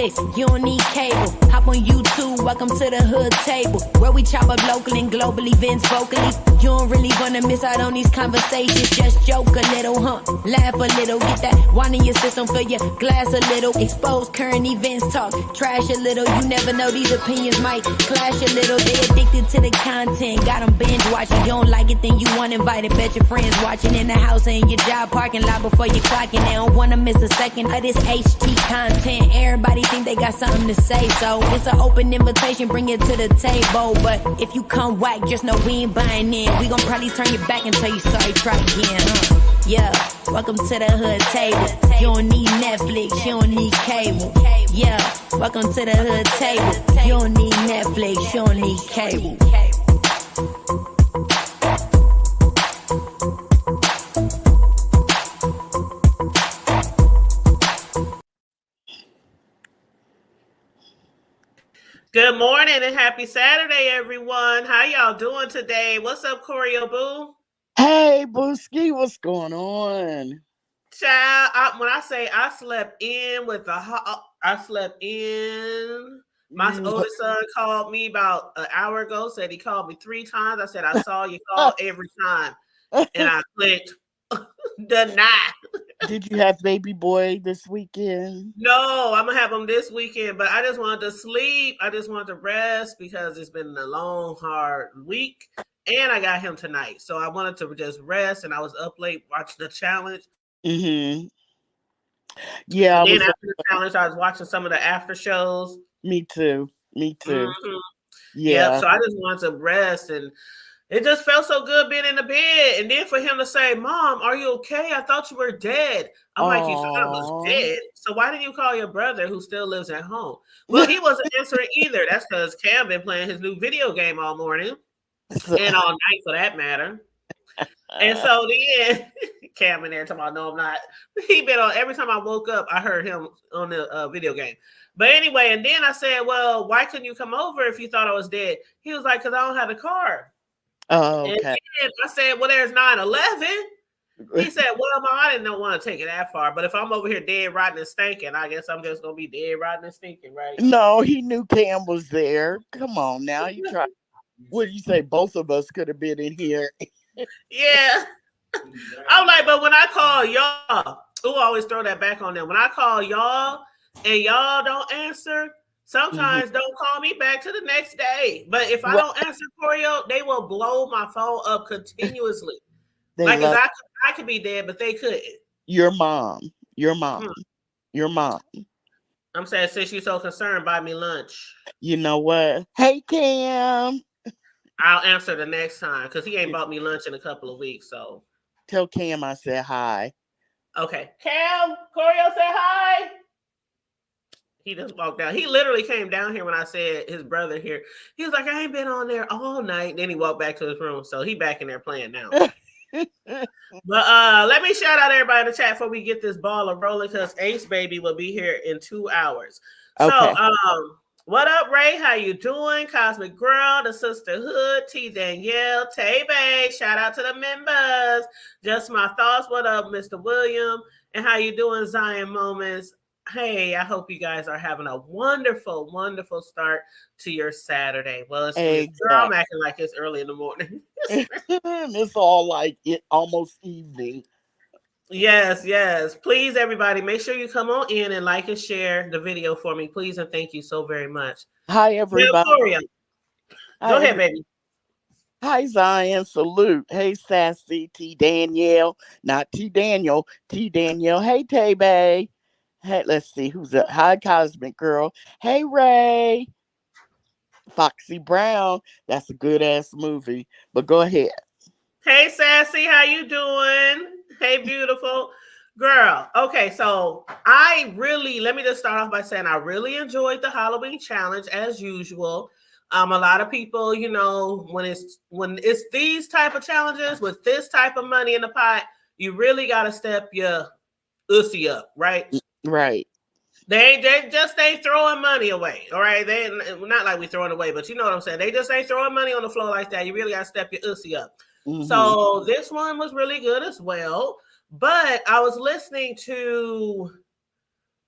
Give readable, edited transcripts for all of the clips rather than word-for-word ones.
Netflix, you don't need cable. Hop on YouTube, welcome to the hood table, where we chop up local and global events vocally. You don't really wanna miss out on these conversations. Just joke a little, laugh a little, get that wine in your system, fill your glass a little. Expose current events, talk trash a little. You never know, these opinions might clash a little. They addicted to the content, got them binge watching. You don't like it, then you want invited. Bet your friends watching in the house and in your job parking lot before you clocking. They don't wanna miss a second of this HT content. Everybody think they got something to say, so it's an open invitation, bring it to the table. But if you come whack, just know we ain't buying in. We gon' probably turn you back and tell you sorry, try again, Yeah, welcome to the hood table. You don't need Netflix, you don't need cable. Yeah, welcome to the hood table. You don't need Netflix, you don't need cable. Good morning and happy Saturday, everyone. How y'all doing today? What's up, Choreo Boo? Hey, Booski, what's going on? Child, when I say I slept in with the I slept in. My oldest son called me about an hour ago, said he called me 3 times. I said, I saw you call every time. And I clicked deny. Did you have baby boy this weekend? No, I'm going to have him this weekend, but I just wanted to sleep. I just wanted to rest because it's been a long, hard week. And I got him tonight. So I wanted to just rest, and I was up late watching the challenge. Mm-hmm. Yeah. And then after the challenge, I was watching some of the after shows. Me too. Mm-hmm. Yeah. Yep, so I just wanted to rest, and it just felt so good being in the bed. And then for him to say, Mom, are you okay? I thought you were dead. I'm like, you thought I was dead? So why didn't you call your brother who still lives at home? Well, he wasn't answering either. That's because Cam been playing his new video game all morning and all night for that matter. And so then Cam in there talking about, no, I'm not. He been on, every time I woke up, I heard him on the video game. But anyway, and then I said, well, why couldn't you come over if you thought I was dead? He was like, because I don't have a car. Oh, okay. And then I said, well, there's 9/11. He said, well, Mom, I didn't want to take it that far. But if I'm over here dead, rotten, and stinking, I guess I'm just going to be dead, rotten, and stinking, right? No, he knew Cam was there. Come on now. You try. What do you say? Both of us could have been in here. Yeah. I'm like, but when I call y'all, always throw that back on them. When I call y'all and y'all don't answer, sometimes don't call me back to the next day. But if I don't answer Choreo, they will blow my phone up continuously. Like, I could be dead, but they couldn't. Your mom. I'm saying, since you're so concerned, buy me lunch. You know what? Hey, Cam. I'll answer the next time because he ain't bought me lunch in a couple of weeks. So tell Cam I said hi. Okay. Cam, Choreo said hi. He just walked down. He literally came down here when I said his brother here. He was like, I ain't been on there all night. Then he walked back to his room. So he back in there playing now. But let me shout out everybody in the chat before we get this ball rolling, because Ace Baby will be here in 2 hours. Okay. So what up, Ray? How you doing? Cosmic Girl, the Sisterhood, T Danielle, Tay Bay. Shout out to the members. Just my thoughts. What up, Mr. William? And how you doing, Zion Moments? Hey, I hope you guys are having a wonderful, wonderful start to your Saturday. Well, it's girl, I'm acting like it's early in the morning. It's all like it almost evening. Yes. Please, everybody, make sure you come on in and like and share the video for me, please, and thank you so very much. Hi, everybody. Go ahead, baby. Hi, Zion. Salute. Hey, Sassy. T Danielle. Not T Daniel. T Danielle. Hey, Tay Bay. Hey, let's see who's up. Hi, Cosmic Girl. Hey, Ray. Foxy Brown. That's a good ass movie. But go ahead. Hey, Sassy, how you doing? Hey, beautiful girl. Okay, so let me just start off by saying I really enjoyed the Halloween challenge as usual. A lot of people, you know, when it's these type of challenges with this type of money in the pot, you really got to step your ussy up, right? Right. They just ain't throwing money away, all right? They not like we throwing away, but you know what I'm saying. They just ain't throwing money on the floor like that. You really got to step your ussy up. Mm-hmm. So this one was really good as well. But I was listening to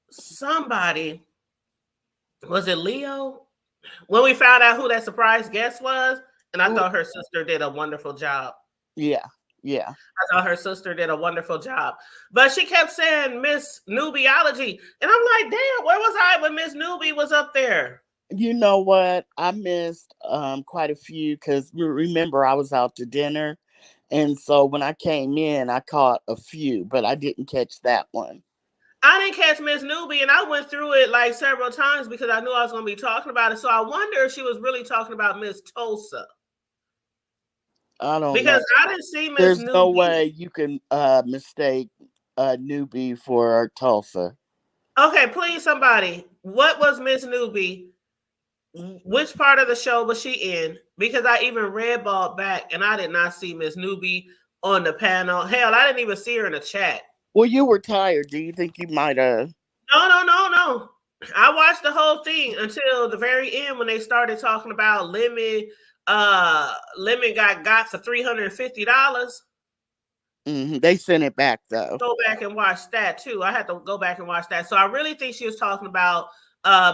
somebody Was it Leo? When we found out who that surprise guest was, and I Ooh, thought her sister did a wonderful job. yeah. I thought her sister did a wonderful job. But she kept saying Miss Newbieology. And I'm like, damn, where was I when Miss Newbie was up there? You know what? I missed quite a few because remember I was out to dinner. And so when I came in, I caught a few, but I didn't catch that one. I didn't catch Miss Newbie, and I went through it like several times because I knew I was going to be talking about it. So I wonder if she was really talking about Miss Tulsa. I don't know. Because I didn't see Miss There's no Newbie. way you can mistake newbie for Tulsa. Okay, please, somebody. What was Miss Newbie? Which part of the show was she in? Because I even redballed back and I did not see Miss Newbie on the panel. Hell, I didn't even see her in the chat. Well, you were tired. Do you think you might have? No. I watched the whole thing until the very end when they started talking about Lemon. Lemon got for $350. They sent it back though. Go back and watch that too. I had to go back and watch that. So I really think she was talking about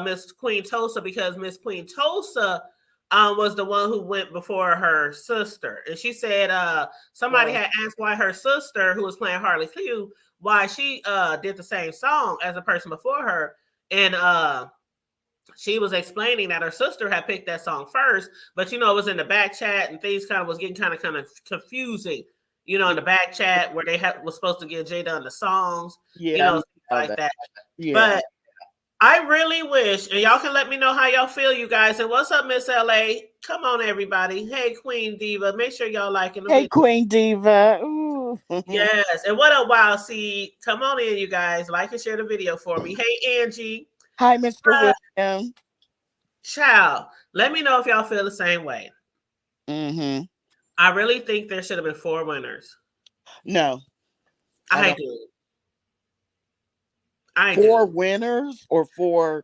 Miss Queen Tulsa because Miss Queen Tulsa was the one who went before her sister. And she said somebody had asked why her sister, who was playing Harley Q, why she did the same song as the person before her. And she was explaining that her sister had picked that song first, but it was in the back chat and things was getting kind of confusing. In the back chat where they was supposed to give Jada the songs, like that. Yeah. But I really wish, and y'all can let me know how y'all feel, you guys. And what's up, Miss LA? Come on, everybody. Hey, Queen Diva. Make sure y'all liking the video. Queen Diva. Ooh. Yes. And what up, Wild Seed? Come on in, you guys. Like and share the video for me. Hey, Angie. Hi, Mr. William. Child, let me know if y'all feel the same way. Mm-hmm. I really think there should have been 4 winners. No. I do. 4 winners or 4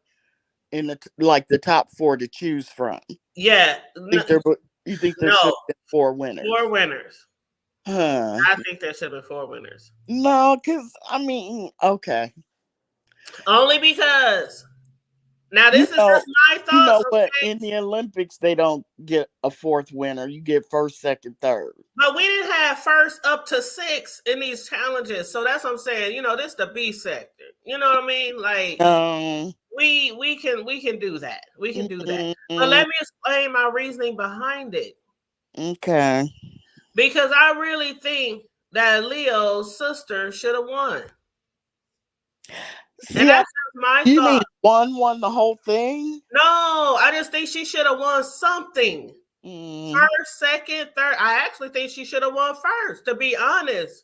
in the top 4 to choose from? Yeah. You think there should have been 4 winners? 4 winners. Huh. I think there should have been 4 winners. No, because okay. Only because now this is just my thoughts. But in the Olympics they don't get a 4th winner. You get 1st, 2nd, 3rd. But we didn't have 1st up to 6 in these challenges. So that's what I'm saying. This is the B sector. You know what I mean? Like we can do that. We can do that. But let me explain my reasoning behind it. Okay. Because I really think that Leo's sister should have won. See, and that's my thought. You mean won the whole thing? No, I just think she should have won something. 1st, 2nd, 3rd. I actually think she should have won 1st, to be honest.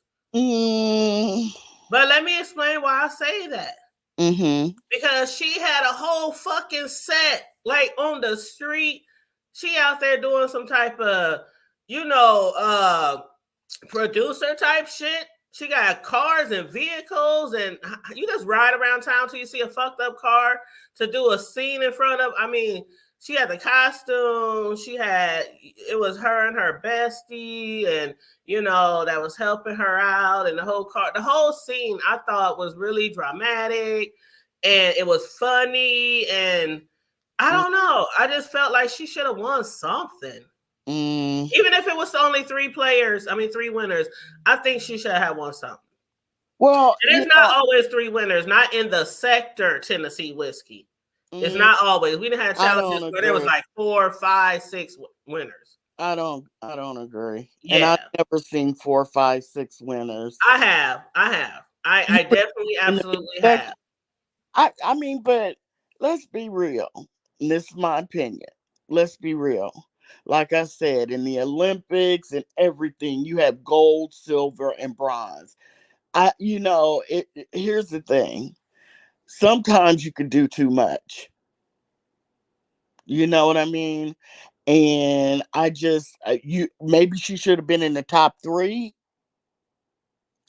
But let me explain why I say that. Because she had a whole fucking set, like on the street. She out there doing some type of, producer type shit. She got cars and vehicles, and you just ride around town till you see a fucked up car to do a scene in front of. I mean, she had the costume. It was her and her bestie, and that was helping her out, and the whole scene I thought was really dramatic, and it was funny, and I don't know. I just felt like she should have won something. Even if it was only 3 winners, I think she should have won something. Well, there's not always 3 winners, not in the sector Tennessee whiskey. It's not always. We didn't have challenges where there was like 4, 5, 6 winners. I don't agree. Yeah. And I've never seen 4, 5, 6 winners. I have. I definitely absolutely have. I mean, but let's be real. This is my opinion. Let's be real. Like I said, in the Olympics and everything, you have gold, silver, and bronze. Here's the thing. Sometimes you can do too much. You know what I mean? And maybe she should have been in the top 3.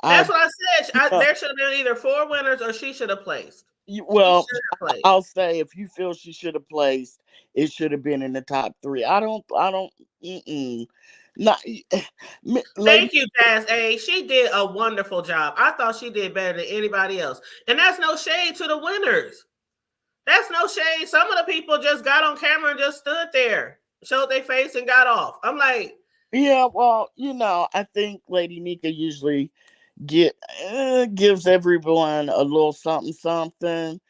That's what I said. There should have been either 4 winners or she should have placed. I'll say if you feel she should have placed, it should have been in the top 3. I don't. Not. Thank you, Jazz A. She did a wonderful job. I thought she did better than anybody else, and that's no shade to the winners. That's no shade. Some of the people just got on camera and just stood there, showed their face, and got off. I'm like, Yeah, well, I think Lady Nika usually get gives everyone a little something something,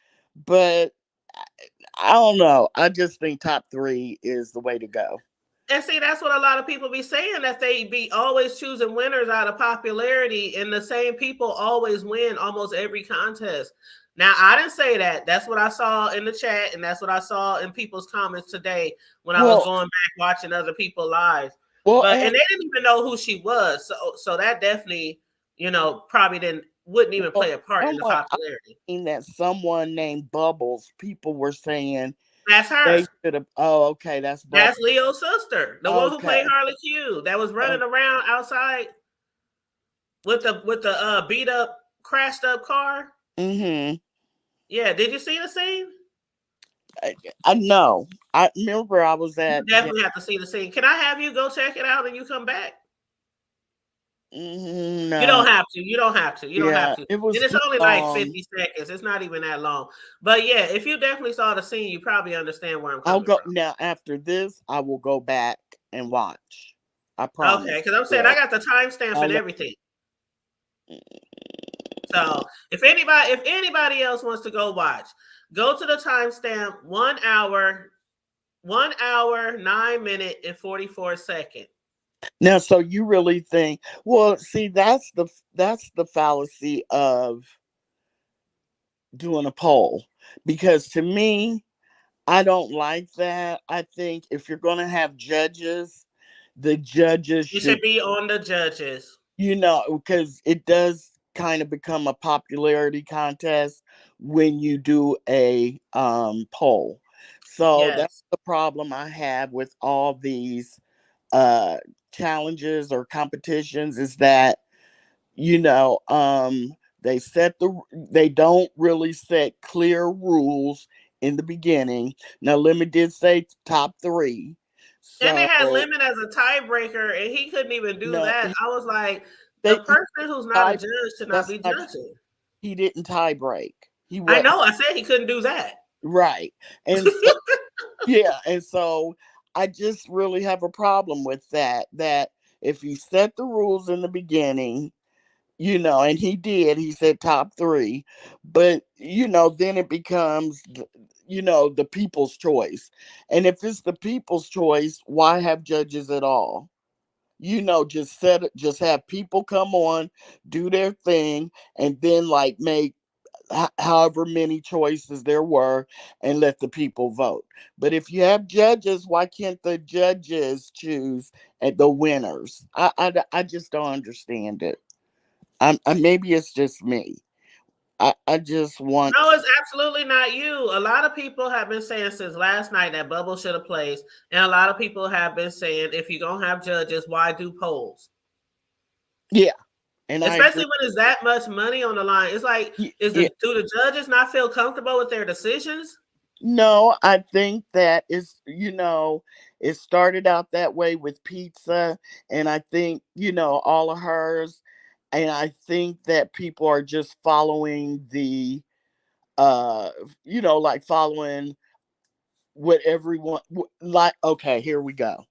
but I don't know. I just think top 3 is the way to go. and see, that's what a lot of people be saying, that they be always choosing winners out of popularity, and the same people always win almost every contest. Now, I didn't say that. That's what I saw in the chat, and that's what I saw in people's comments today when I was Well, going back watching other people live. well, But and and they didn't even know who she was, so that definitely, probably wouldn't even well, play a part in the someone I popularity. seen that someone named Bubbles. People were saying That's her. they should have. Oh, okay, that's That's Bubbles. Leo's sister, the one who played Okay, Harley Q, that was running around outside with the beat up, crashed up car. mm-hmm. Yeah, did you see the scene? I know. I remember I was You at. definitely have to see the scene. Can I have you go check it out and you come back? You No, don't have to. You don't have to. You don't have yeah, to. it And was it's too only like long. 50 seconds. It's not even that long. But yeah, if you definitely saw the scene, you probably understand where I'm I'll coming go from. now. After this, I will go back and watch. I Okay, promise. because I'm saying I Will. got the timestamp I'll and let. everything. So if anybody else wants to go watch, go to the timestamp 1 hour, 9 minute and 44 second. Now, so you really think? Well, see, that's the fallacy of doing a poll, because to me, I don't like that. I think if you're going to have judges, the judges You should, should be on the judges. because it does kind of become a popularity contest when you do a poll. So that's Yes. the problem I have with all these uh challenges or competitions, is that you know they they don't really set clear rules in the beginning. Now Lemon did say top 3, And they so had Lemon as a tiebreaker, and he couldn't even do no, that. I was like, the they he person who's not a tie judge should not that's be not judging. he didn't tie break. He I was know. I said he couldn't do that. right. And so yeah, and so I just really have a problem with that if you set the rules in the beginning, and he did. He said top 3, but then it becomes, the people's choice. And if it's the people's choice, why have judges at all? Just have people come on, do their thing, and then like make however many choices there were, and let the people vote. But if you have judges, why can't the judges choose at the winners? I just don't understand it. Maybe it's just me. I just want No, it's absolutely not you. A lot of people have been saying since last night that Bubble should have placed, and a lot of people have been saying if you're gonna have judges, why do polls? yeah, and I Especially agree. when there's that much money on the line. It's like, Yeah, do the judges not feel comfortable with their decisions? no, I think that it started out that way with pizza, and I think all of hers, and I think that people are just following uh like following what everyone like. Okay, here we go.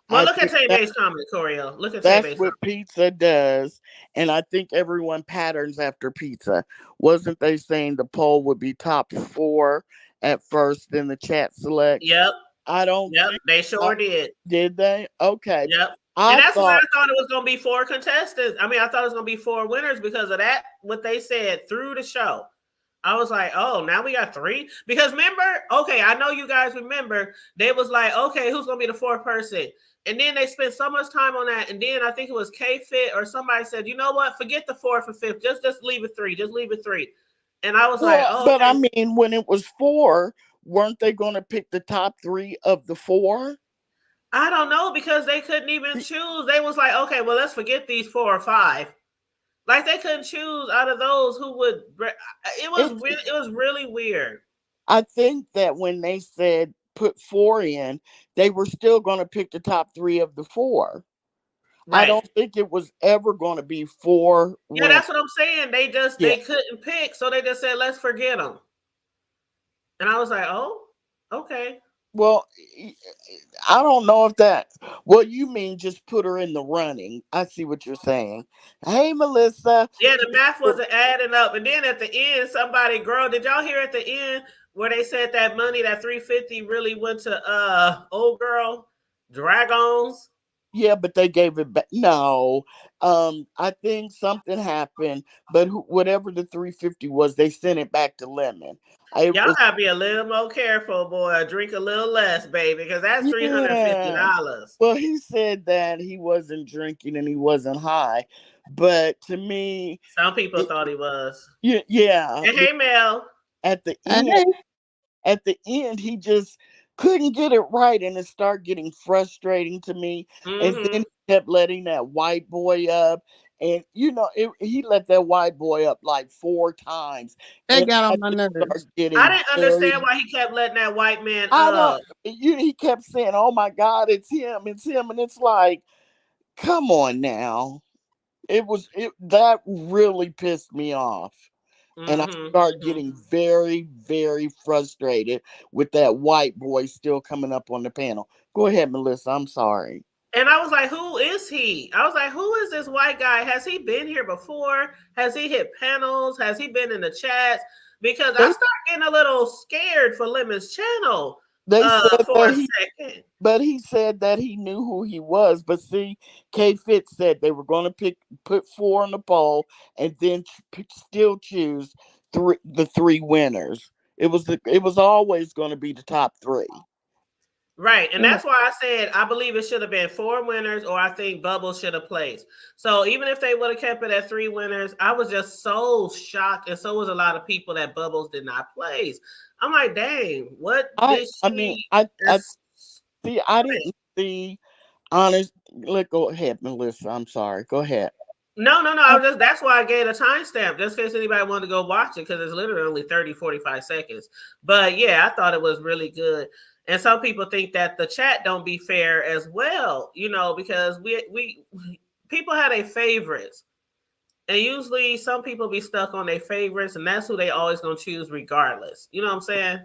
Well, I look at think Tay Bay's comment, Corio. Look at Tay that's Bay's what comment. pizza does. And I think everyone patterns after pizza. Wasn't they saying the poll would be top 4 at first, then the chat select? Yep, I don't yep, think. they I, sure did. did they? Okay. Yep. And I that's why thought, I thought it was going to be 4 contestants. I mean, I thought it was going to be 4 winners because of that, what they said through the show. I was like, oh, now we got 3? Because remember, okay, I know you guys remember, they was like, okay, who's going to be the 4th person? And then they spent so much time on that. And then I think it was K-Fit or somebody said, you know what? Forget the 4th or 5th. Just leave it 3. Just leave it 3. And I was like, well, oh, but I okay. mean, when it was 4, weren't they going to pick the top 3 of the 4? I don't know because they couldn't even choose. They was like, okay, well, let's forget these 4 or 5. Like they couldn't choose out of those who would. It's, It was really weird. I think that when they said put 4 in, they were still going to pick the top 3 of the 4. I Right. don't think it was ever going to be 4 Yeah, win. that's what I'm saying. They Yeah, couldn't pick, so they just said let's forget them. And I was like, oh, okay. Well, I don't know if that. Well, you mean just put her in the running? I see what you're saying. Hey, Melissa. Yeah, the math wasn't adding up. And then at the end, somebody, girl, did y'all hear at the end where they said that money, that 350 really went to old girl Dragons? Yeah, but they gave it back. No, I think something happened, but whatever the 350 was, they sent it back to Lemon. I Y'all was gotta be a little more careful, boy. Drink a little less, baby, because that's yeah. $350. Well, he said that he wasn't drinking and he wasn't high, but to me, Some people it, thought he was. yeah, And hey, Mel. at the end. Hey, At the end he just couldn't get it right and it started getting frustrating to me, and then Mm-hmm. he kept letting that white boy up, and he let that white boy up like 4 times, that and got I on my just nerves. started I getting didn't understand very why he kept letting that white man I don't up. he kept saying, oh my god, it's him, and it's like, come on now. It that really pissed me off, and I Mm-hmm. start Mm-hmm. getting very, very frustrated with that white boy still coming up on the panel. Go ahead, Melissa. I'm sorry. And I was like, who is he? I was like, who is this white guy? Has he been here before? Has he hit panels? Has he been in the chats? Because I They start getting a little scared for Lemon's channel they said for that a he second. but he said that he knew who he was. But see, K Fitz said they were going to put 4 on the poll and then still choose the 3 winners. It was always going to be the top 3. Right. And You know, that's why I said I believe it should have been 4 winners, or I think Bubbles should have placed. So even if they would have kept it at 3 winners, I was just so shocked. And so was a lot of people that Bubbles did not place. I'm like, dang, what did I mean, she I that's see. I didn't see honest. Go ahead, Melissa. I'm sorry. Go ahead. no. I was just that's why I gave a timestamp, just in case anybody wanted to go watch it, because it's literally only 30, 45 seconds. But yeah, I thought it was really good. And some people think that the chat don't be fair as well, because we people have their favorites. And usually some people be stuck on their favorites, and that's who they always gonna choose regardless. You know what I'm saying?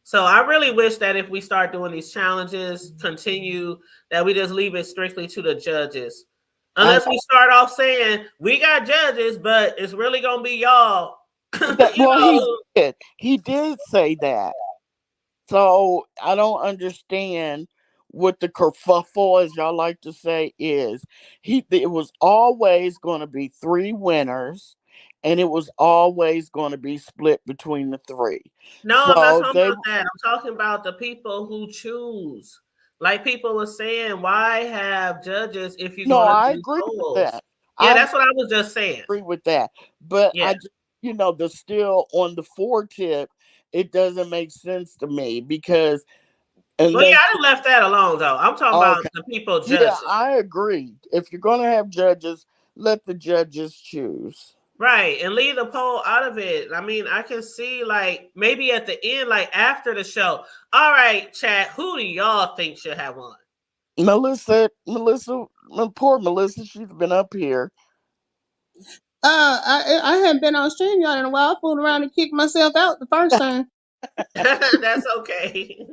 So I really wish that if we start doing these challenges, continue, that we just leave it strictly to the judges. I Unless we start off saying we got judges, but it's really gonna be y'all. that you well know. he did say that. So I don't understand what the kerfuffle, as y'all like to say, is. It was always going to be 3 winners, and it was always going to be split between the 3. No, I'm not So talking they about that. I'm talking about the people who choose. Like people were saying, why have judges if you're no, gonna I do agree with polls? that. Yeah, I that's what I was just saying. agree with that, but Yeah. I just, the still on the 4 tip, it doesn't make sense to me because Well, yeah, unless I done left that alone though. I'm talking about okay. the people Yeah, judging. I agree. If you're going to have judges, let the judges choose. Right. And leave the poll out of it. I mean, I can see like maybe at the end, like after the show. All right, chat, who do y'all think should have won? Melissa, poor Melissa, she's been up here. I haven't been on StreamYard in a while. I fooled around and kicked myself out the first time. That's okay.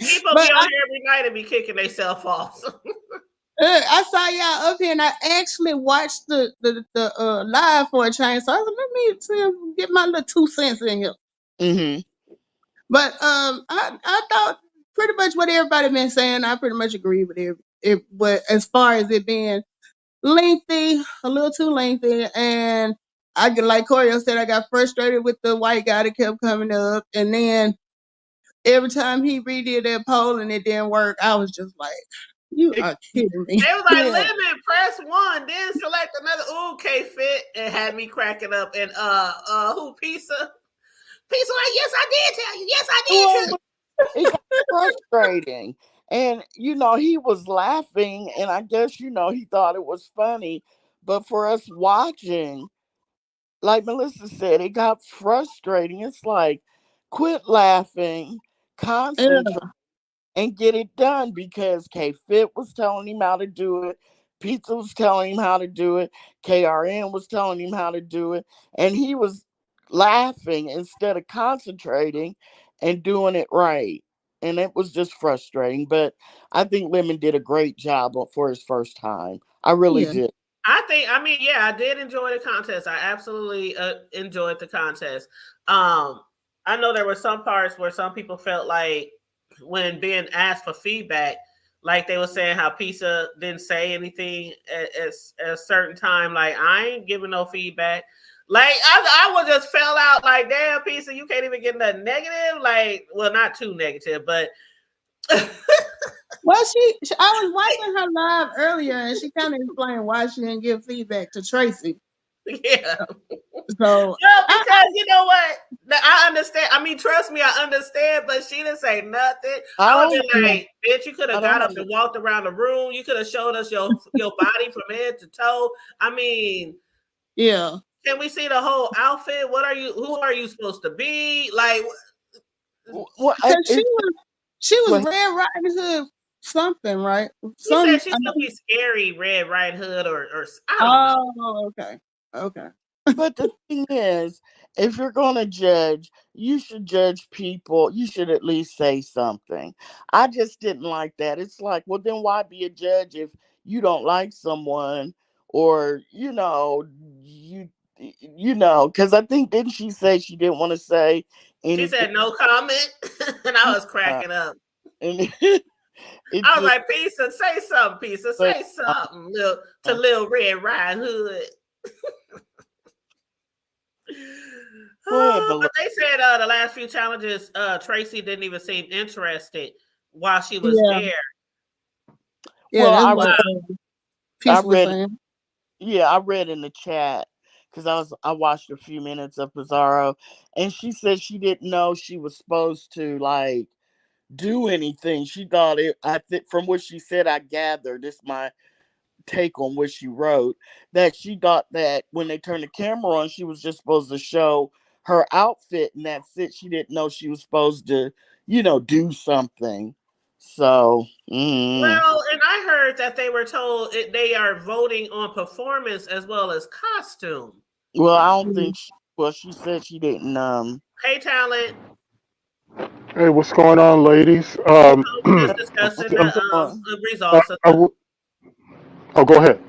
People be But on here every night and be kicking themselves off. I saw y'all up here, and I actually watched the live for a change. So I was like, let me get my little 2 cents in here. Mm-hmm. But I thought pretty much what everybody been saying. I pretty much agree with it. But as far as it being lengthy, a little too lengthy, and I get like Corio said, I got frustrated with the white guy that kept coming up, and then every time he redid that poll and it didn't work, I was just like, "You are kidding me." They was like, Yeah. lemon, press 1, then select another. Ooh, K-Fit, and had me cracking up. And who pizza? Pizza like, yes, I did tell you. Yes, I did tell Well, you. it got frustrating. And, he was laughing, and I guess, he thought it was funny. But for us watching, like Melissa said, it got frustrating. It's like, quit laughing, concentrate, Yeah. and get it done, because K Fit was telling him how to do it. Pizza was telling him how to do it. KRN was telling him how to do it. And he was laughing instead of concentrating and doing it right. And it was just frustrating. But I think Lemon did a great job for his first time. I really Yeah. did. I mean, yeah, I did enjoy the contest. I absolutely enjoyed the contest. Um, I know there were some parts where some people felt like when being asked for feedback, like they were saying how Pizza didn't say anything at a certain time. Like, I ain't giving no feedback. Like, I would just fell out like, damn, Pizza, you can't even get nothing negative. Like, well, not too negative, but Well, I was watching her live earlier, and she kind of explained why she didn't give feedback to Tracy. yeah. So, No, because you know what? I understand. I mean, trust me, I understand, but she didn't say nothing. I I would don't. be like, bitch, you could I have don't got up under, and walked around the room. You could have showed us your body from head to toe. I mean, yeah. can we see the whole outfit? What are you? Who are you supposed to be? Like, well, Because she go was ahead. Red Riding Hood something, right? she said Some she's gonna be scary, Red Riding Hood, or I don't know. Oh, okay. Okay. But the thing is, if you're going to judge, you should judge people. You should at least say something. I just didn't like that. It's like, well, then why be a judge if you don't like someone or, because I think, didn't she say she didn't want to say She anything? said no comment, and I was Uh, cracking up. and it I was just, like, Pizza, say something, Pizza, but, say something, little Red Riding Hood. go ahead, But beloved. they said the last few challenges, Tracy didn't even seem interested while she was Yeah. there. Yeah, Well, that's I Wow. what read, I Peace was read, saying. yeah, I read in the chat because I watched a few minutes of Bizarro, and she said she didn't know she was supposed to like do anything. She thought it. I think from what she said, I gathered this is my take on what she wrote, that she thought that when they turned the camera on, she was just supposed to show her outfit, and that's it. She didn't know she was supposed to, do something. So, Well, and I heard that they were told they are voting on performance as well as costume. well, I don't Mhm. think. Well, she said she didn't. Hey, talent. Hey, what's going on, ladies? You know, we just discussing What you doing? the results of I the. w- oh, go ahead.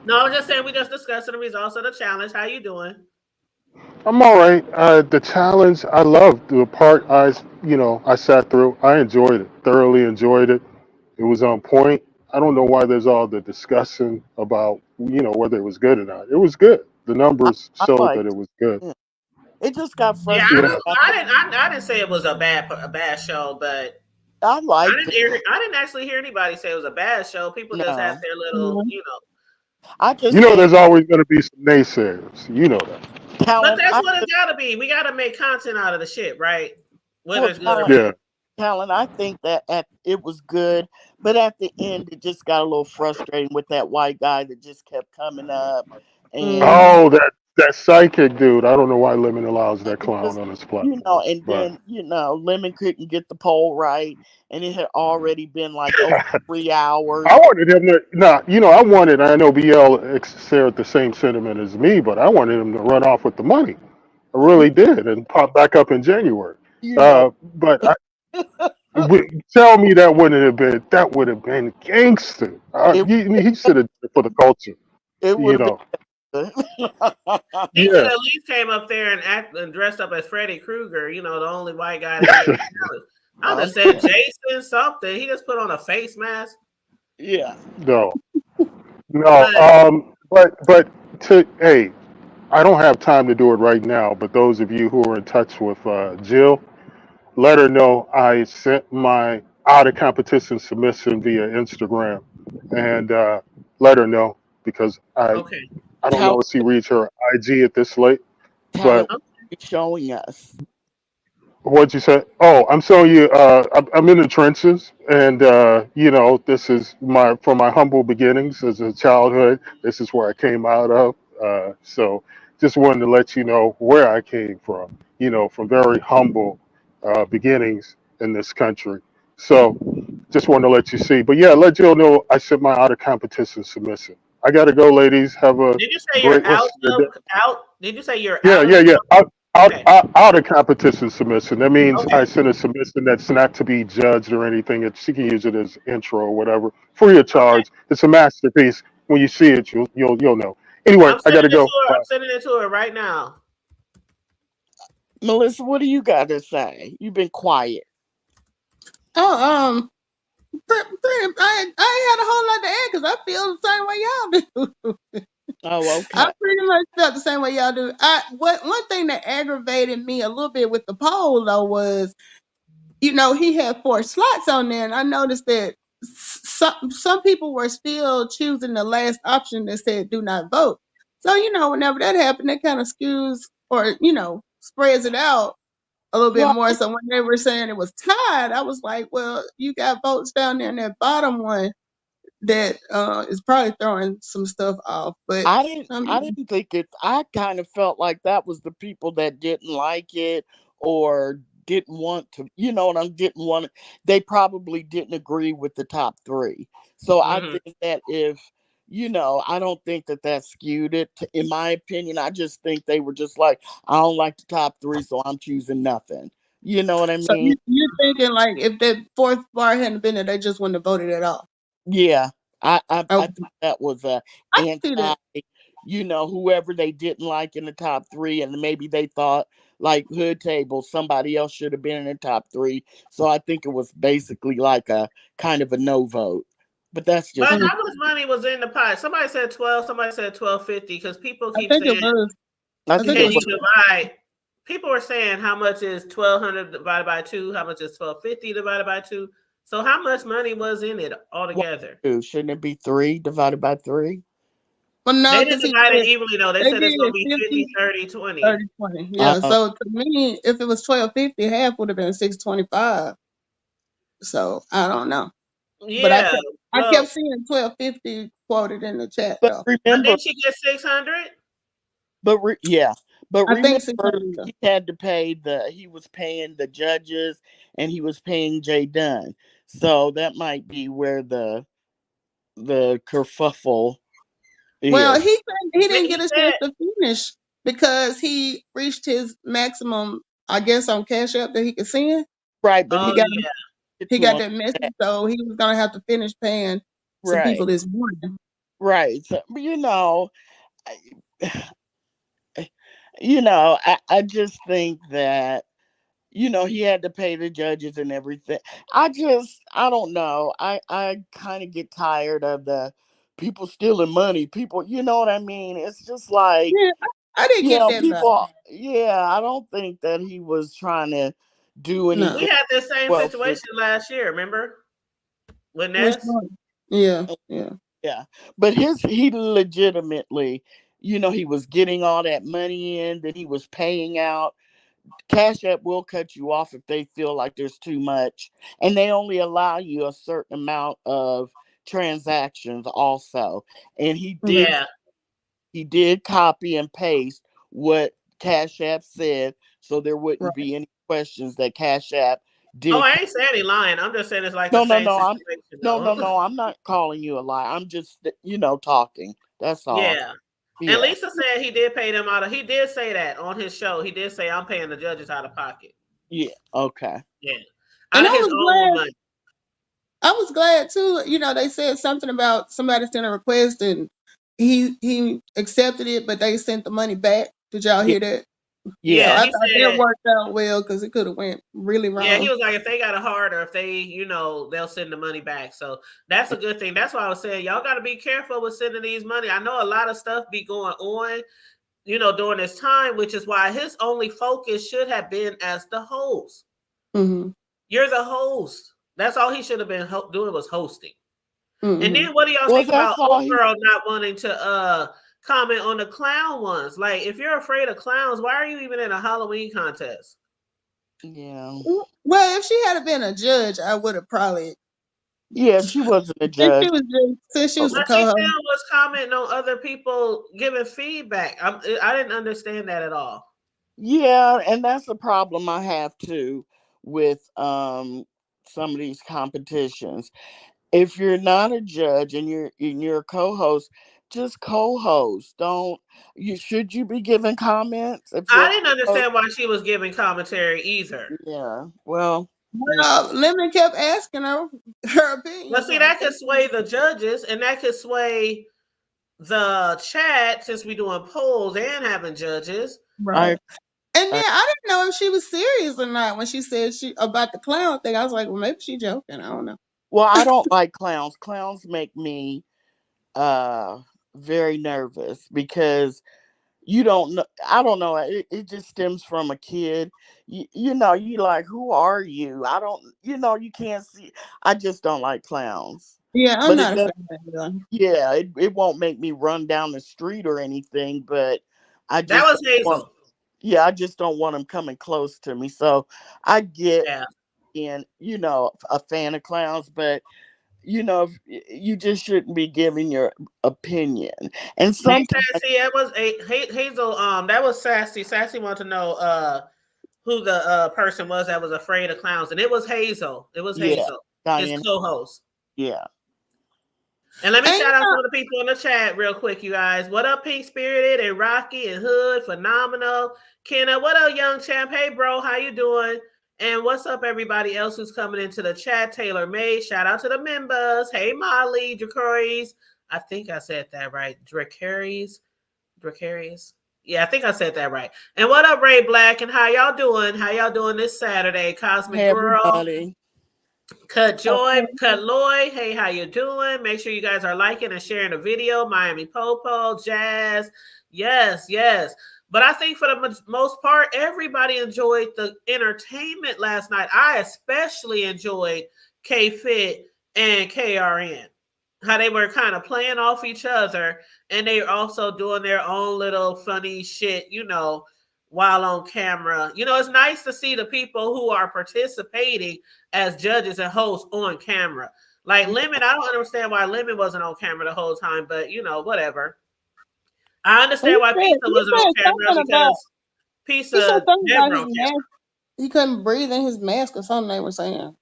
No, I was just saying we just discussing the results of the challenge. How you doing? I'm all right. The challenge, I loved the part. I sat through. I enjoyed it. Thoroughly enjoyed it. It was on point. I don't know why there's all the discussion about, whether it was good or not. It was good. The numbers I showed that liked it was good. it. It just got Yeah, Yeah. frustrating. I didn't say it was a bad show, but I liked it. I didn't actually hear anybody say it was a bad show. People just had No, their little, Mhm. I just said There's always going to be some naysayers. You know that. But talent. that's what it gotta be. We gotta make content out of the shit, right? Whether Well, it's good or talent. bad. Yeah. Talent. I think that it was good, but at the end, it just got a little frustrating with that white guy that just kept coming up, and Mhm. Oh, that psychic dude. I don't know why Lemon allows that it clown just, on his platform. and But then Lemon couldn't get the poll right, and it had already been like over 3 hours. I wanted him to, nah, I know BL shared the same sentiment as me, but I wanted him to run off with the money. I You, really did, and pop back up in January. you know, But tell me that would have been gangster. it He should have did it for the culture, it would you have know. been good. He should Yeah. at least came up there and act and dressed up as Freddy Krueger, the only white guy that made the challenge. I would have um, said Jason something. He just put on a face mask. yeah, No, no. But Hey, I don't have time to do it right now. But those of you who are in touch with Jill, let her know I sent my out of competition submission via Instagram, and let her know because okay. I don't know talent, if she reads her IG at this late. talent But Okay. is showing us. what'd you say? Oh, I'm showing you. I'm in the trenches, and this is from my humble beginnings as a childhood. This is where I came out of. So just wanted to let you know where I came from. From very humble beginnings in this country. So just wanted to let you see. But yeah, let Jill know I sent my out of competition submission. I got to go, ladies. Have a Did you say you're great rest of your day. out? Did you say you're Yeah, out of yeah, the yeah. company? Okay. Out of competition submission. That means Okay. I send a submission that's not to be judged or anything. She can use it as intro or whatever, free of Okay. charge. It's a masterpiece. When you see it, you'll know. Anyway, I'm I sending gotta it to go. her. Bye. I'm sending it to her right now. Melissa, what do you got to say? You've been quiet. Oh, I ain't had a whole lot to add because I feel the same way y'all do. Oh, I okay. pretty much felt the same way y'all do. One thing that aggravated me a little bit with the poll though was, he had 4 slots on there, and I noticed that some people were still choosing the last option that said "do not vote." So whenever that happened, that kind of skews or spreads it out a little bit Right. more. So when they were saying it was tied, I was like, well, you got votes down there in that bottom one that is probably throwing some stuff off. But I didn't think it. I kind of felt like that was the people that didn't like it or didn't want to. You know what? I didn't want to. They probably didn't agree with the top three. So I Hmm. think that if I don't think that skewed it. In my opinion, I just think they were just like, I don't like the top three, so I'm choosing nothing. You know what I so mean? you're thinking like if that fourth bar hadn't been there, they just wouldn't have voted at all. Yeah, I Okay, think that was a I see anti, that. whoever they didn't like in the top three, and maybe they thought like Hood Table, somebody else should have been in the top three. So I think it was basically like a kind of a no vote. But that's But just Mm, me. how much money was in the pot? Somebody said 12. Somebody said 12.50 because people I keep think it saying, was. I I think think it it "Can was. was you divide?" People are saying how much is 1,200 divided by two? How much is 12.50 divided by two? So how much money was in it one, altogether? two. Shouldn't it be three divided by three? But They no, didn't because he divide it said evenly though. They they said it's going did to be 50, 50, 30, 20. 30, 20. Yeah. Uh, So to me, if it was 12.50, half would have been 6.25. So I don't know. But Yeah. I kept Well, seeing 12.50 quoted in the chat but though. but remember, didn't she get 600? yeah, but I think remember, 600. he had to pay he was paying the judges and he was paying Jay Dunn. So that might be where the kerfuffle Well, is. he didn't He get a chance said, to finish because he reached his maximum, I guess, on Cash App that he could send. Right, but He "Oh got yeah, get he to got him. that message, so he was gonna have to finish paying some Right, people this morning. right. So, I, I just think that he had to pay the judges and everything. I don't know. I kind of get tired of the people stealing money. People, you know what I mean? It's just like, Yeah, I didn't get that vibe. people. Yeah, I don't think that he was trying to do No, we anything. had this same Well, situation last year. Remember with which Ness?" one? Yeah, yeah, yeah, but he legitimately, he was getting all that money in that he was paying out. Cash App will cut you off if they feel like there's too much, and they only allow you a certain amount of transactions also. And mhm, Yeah. he did copy and paste what Cash App said, so there wouldn't right. be any questions that Cash App Oh, did. I ain't saying he lying. I'm just saying it's like the No, no, same no. situation though. I'm not calling you a lie. I'm just talking. That's all. Yeah. And Yeah, Lisa said he did pay them out of. He did say that on his show. He did say I'm paying the judges out of pocket. yeah. Okay. Yeah, And out of his own money. I was glad too. They said something about somebody sent a request and he accepted it, but they sent the money back. Did y'all Yeah, hear that? So Yeah, yeah. I he thought that said. worked out well because it could have went really Yeah, he wrong. was like, if they got a heart or if they, they'll send the money back. So that's a good thing. That's why I was saying y'all got to be careful with sending these money. I know a lot of stuff be going on, during this time, which is why his only focus should have been as the host. Hmm. You're the host. That's all he should have been doing was hosting. And Hmm. then what do y'all Well, think that's about all old he. girl not wanting to comment on the clown ones? Like, if you're afraid of clowns, why are you even in a Halloween contest? Yeah. Well, if she had been a judge, I would have probably. Yeah, she wasn't a Since she judge. was since she was the But she co-host. still was commenting on other people giving feedback. I didn't understand that at all. Yeah, and that's the problem I have too with some of these competitions. If you're not a judge and you're a co-host, just co-host. Don't you? Should you be giving comments if I you're? didn't understand why she was giving commentary either. Yeah. Well. Lemon kept asking her But opinion. see, that could sway the judges, and that could sway the chat since we doing polls and having judges. Right. And then I I didn't know if she was serious or not when she said she about the clown thing. I was like, well, maybe she joking. I don't know. well, I don't like clowns. Clowns make me very nervous because you don't know. I don't know. It just stems from a kid. You know, you like, who are you? I don't, you can't see. I just don't like clowns. Yeah, I'm But it not a does, fan of that. yeah, it won't make me run down the street or anything, but I That just was don't want, Hazel. yeah, I just don't want them coming close to me. So I get Yeah. in, a fan of clowns, but you just shouldn't be giving your opinion. And Hey, sometimes, Sassy, that was Hazel. That was Sassy. Sassy wanted to know who the person was that was afraid of clowns, and it was Hazel. It was yeah, Hazel, his Diane, co-host. yeah. And let me And shout out some of the people in the chat real quick, you guys. What up, Pink Spirited and Rocky and Hood? Phenomenal. Kenna, what up, Young Champ? Hey, bro, how you doing? And what's up, everybody else who's coming into the chat? Taylor May, shout out to the members. Hey, Molly, Dracaris. I think I said that right. Dracaris. Yeah, I think I said that right. And what up, Ray Black? And how y'all doing? How y'all doing this Saturday? Cosmic Hey, Girl. everybody. Cut Lloyd. Hey, how you doing? Make sure you guys are liking and sharing the video. Miami Popo, Jazz. Yes. But I think for the most part, everybody enjoyed the entertainment last night. I especially enjoyed K-Fit and KRN. How they were kind of playing off each other, and they were also doing their own little funny shit, while on camera. It's nice to see the people who are participating as judges and hosts on camera. Like Lemon, I don't understand why Lemon wasn't on camera the whole time, but whatever. I understand why Pizza wasn't on camera because he said Pizza something about never his on mask. camera. He couldn't breathe in his mask or something they were saying.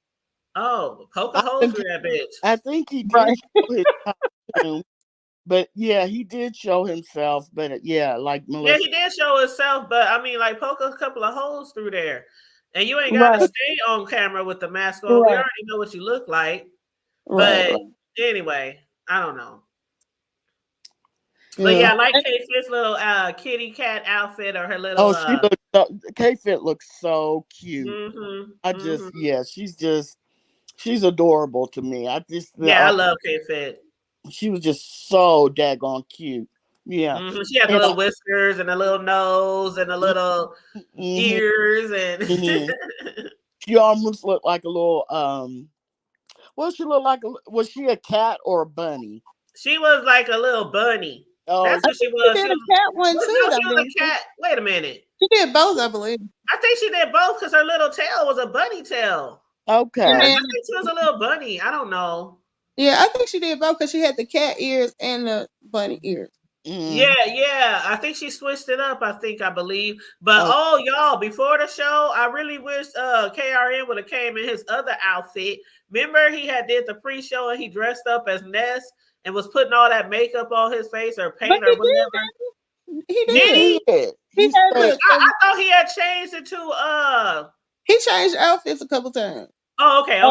Oh, poke a I hole think through that bitch. I think he did Right. show his costume, but yeah, he did show himself. But yeah, like Yeah, Melissa, he did show himself, but I mean, like, poke a couple of holes through there. And you ain't got to Right. stay on camera with the mask on. We Right. already know what you look like. Right. But anyway, I don't know. But Yeah. yeah, I like K-Fit's little kitty cat outfit or her little she looked. K-Fit looks so cute. Yeah, she's adorable to me. Yeah, I love K-Fit. She was just so daggone cute. Yeah, She had the and little whiskers and the little nose and the little ears and she almost looked like a little What she look like? Was she a cat or a bunny? she was like a little bunny. Oh, That's what she She was. did a cat one too, She though, was didn't a cat. Wait a minute. she? She did both, I believe. I think she did both because her little tail was a bunny tail. And I okay. then, think she was a little bunny. I don't know. yeah, I think she did both because she had the cat ears and the bunny ears. Mm. Yeah. I think she switched it up. I believe. But Oh, y'all, before the show, I really wish KRN would have came in his other outfit. Remember, he had did the pre-show and he dressed up as Ness and was putting all that makeup on his face or But paint or whatever. he Did did. he he? did. He He had said, I thought he had changed it to he changed outfits a couple times. Oh, okay.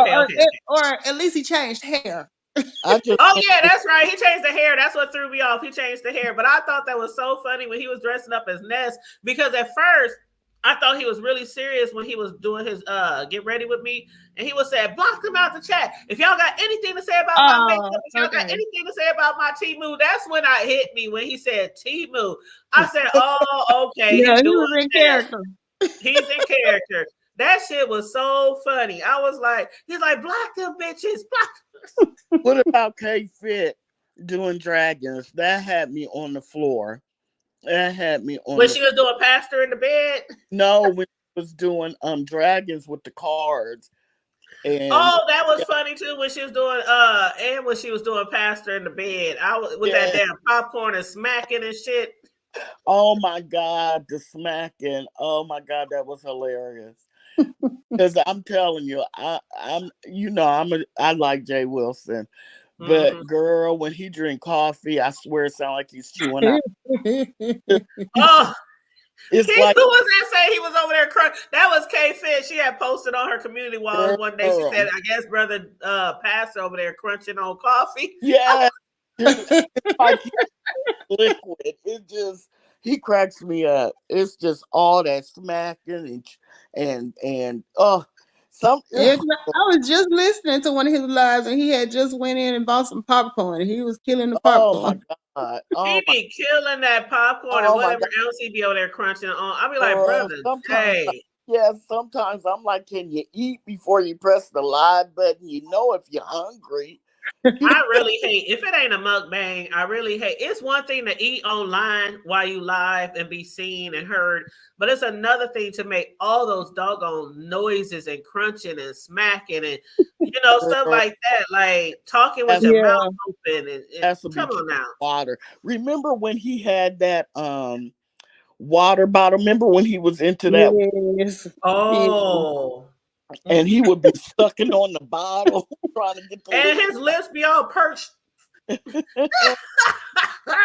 Or at least he changed hair. I just Oh think yeah, that's right. He changed the hair. That's what threw me off. He changed the hair. But I thought that was so funny when he was dressing up as Ness because at first I thought he was really serious when he was doing his get ready with me. And he was saying, block them out the chat. If y'all got anything to say about my makeup, Oh, if y'all got anything to say about my T-Moo, that's when I hit me when he said T-Moo. I said, oh, okay. yeah, He's he doing was in that. character. He's in character. That shit was so funny. I was like, he's like, block them bitches. Block. what about K-Fit doing dragons? That had me on the floor. That had me on When the she was doing pastor in the bed. No, when she was doing dragons with the cards. And Oh, that was funny too when she was doing and when she was doing pastor in the bed. I was with that damn popcorn and smacking and shit. oh my God, the smacking. Oh my God, that was hilarious. Because I'm telling you, I like Jay Wilson, But Mhm. girl, when he drink coffee, I swear it sounds like he's chewing out. Oh, It's he's like, who was that saying he was over there crying? That was K Fit. She had posted on her community walls one day. She said, girl, I guess brother Pastor over there crunching on coffee. yeah, it's like he's liquid. It just he cracks me up. It's just all that smacking and some Yeah, 'cause I was just listening to one of his lives, and he had just went in and bought some popcorn, and he was killing the oh my popcorn. god, He be killing that popcorn and oh my whatever god, else he be over there crunching on. I be like, girl. brother, Sometimes, hey. yeah, sometimes I'm like, can you eat before you press the live button? You know, if you're hungry. I really hate if it ain't a mukbang. I really hate. It's one thing to eat online while you live and be seen and heard, but it's another thing to make all those doggone noises and crunching and smacking and stuff Girl, like that, like talking with that's your mouth Yeah. open and has to be come on now. water. Remember when he had that water bottle? Remember when he was into that Yes. Yeah. Oh, and he would be sucking on the bottle trying to get the and liquid. his lips be all perched. I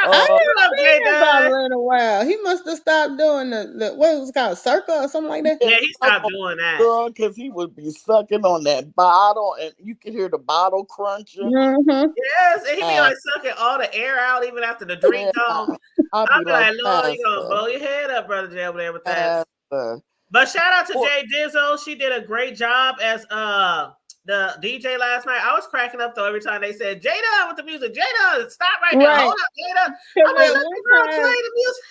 uh, What haven't up, seen J that Dunn? bottle in a while. He must have stopped doing the what was it called, circle or something like that. yeah, Yeah, he come stopped on, doing that. girl, because he would be sucking on that bottle and you could hear the bottle crunching. Mm-hmm. Yes, and he be Uh, like sucking all the air out even after the yeah, drink gone. I'd I'll be be like, like, Lord, you gonna Pastor, blow your head up, brother Jay, over there with that. Pastor. But shout out to Or, Jay Dizzo. She did a great job as the DJ last night. I was cracking up though every time they said Jada with the music. Jada, stop right now. Right. Hold up, Jada. Because I'm like, let the girl play the music.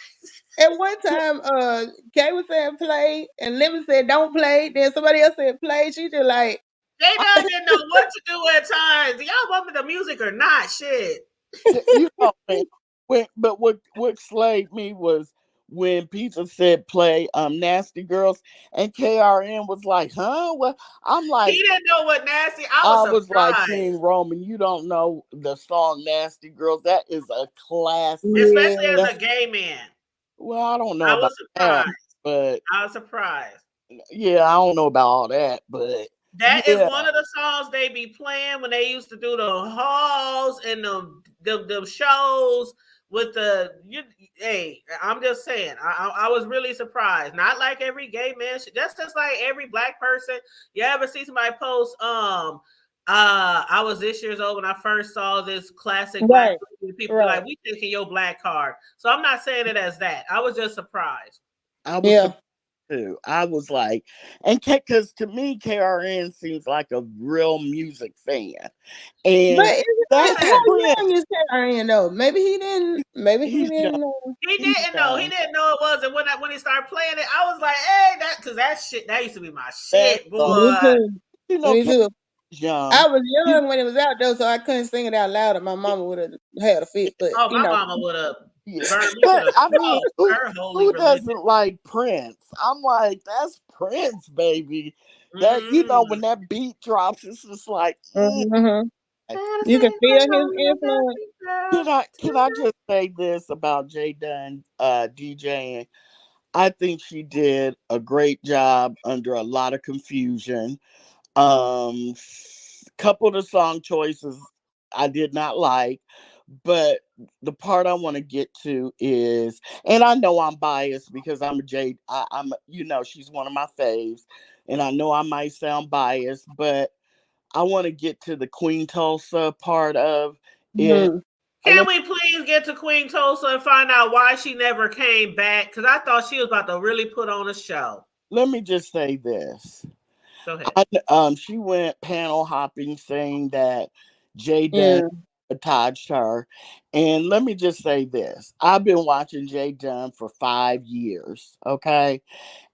at one time, Kay was saying play, and Lemon said don't play. Then somebody else said play. She just like, Jada didn't know what to do at times. Do y'all want me the music or not? Shit. you know, man, but what slayed me was when Pizza said play Nasty Girls and KRN was like, huh? Well, I'm He like, didn't know what nasty. I was I was like, surprised. King Roman, you don't know the song Nasty Girls. That is a classic. Especially yeah, as That's a gay man. well, I don't know I about was that, surprised. but I was surprised. yeah, I don't know about all that, but That is yeah, one of the songs they be playing when they used to do the halls and the shows with hey, I'm just saying, I was really surprised. Not like every gay man, just like every black person. You ever see somebody post, I was this years old when I first saw this classic black right, movie. People be right, like, we taking your black card. So I'm not saying it as that. I was just surprised. I was yeah. surprised too. I was like, and because to me, KRN seems like a real music fan, But and that's Yeah. how young Prince. is Karen though? Maybe he didn't. Maybe he He's young. didn't. He He's didn't know. He young. didn't know it was. And when he started playing it, I was like, hey, because that shit, that used to be my That's shit, the Me boy. too. you know, Me K's too. young. I was He's young when it was out though, so I couldn't sing it out loud, and my mama would have had a fit. But Oh, my mama would have yeah. burned me to But the I mean, cross. Her holy who religion. doesn't like Prince? I'm like, that's Prince, baby. That Mm. when that beat drops, it's just like, hmm you can Fantasy feel for his only a influence. happy girl. can I just say this about J Dunn DJing? I think she did a great job under a lot of confusion. Couple of the song choices I did not like, but the part I want to get to is, and I know I'm biased because I'm a J. I'm she's one of my faves, and I know I might sound biased, but I want to get to the Queen Tulsa part of it. Mhm. Can we please get to Queen Tulsa and find out why she never came back? Because I thought she was about to really put on a show. Let me just say this. Go ahead. She went panel hopping saying that Jay Dunn Yeah. sabotaged her. And let me just say this. I've been watching Jay Dunn for 5 years. Okay.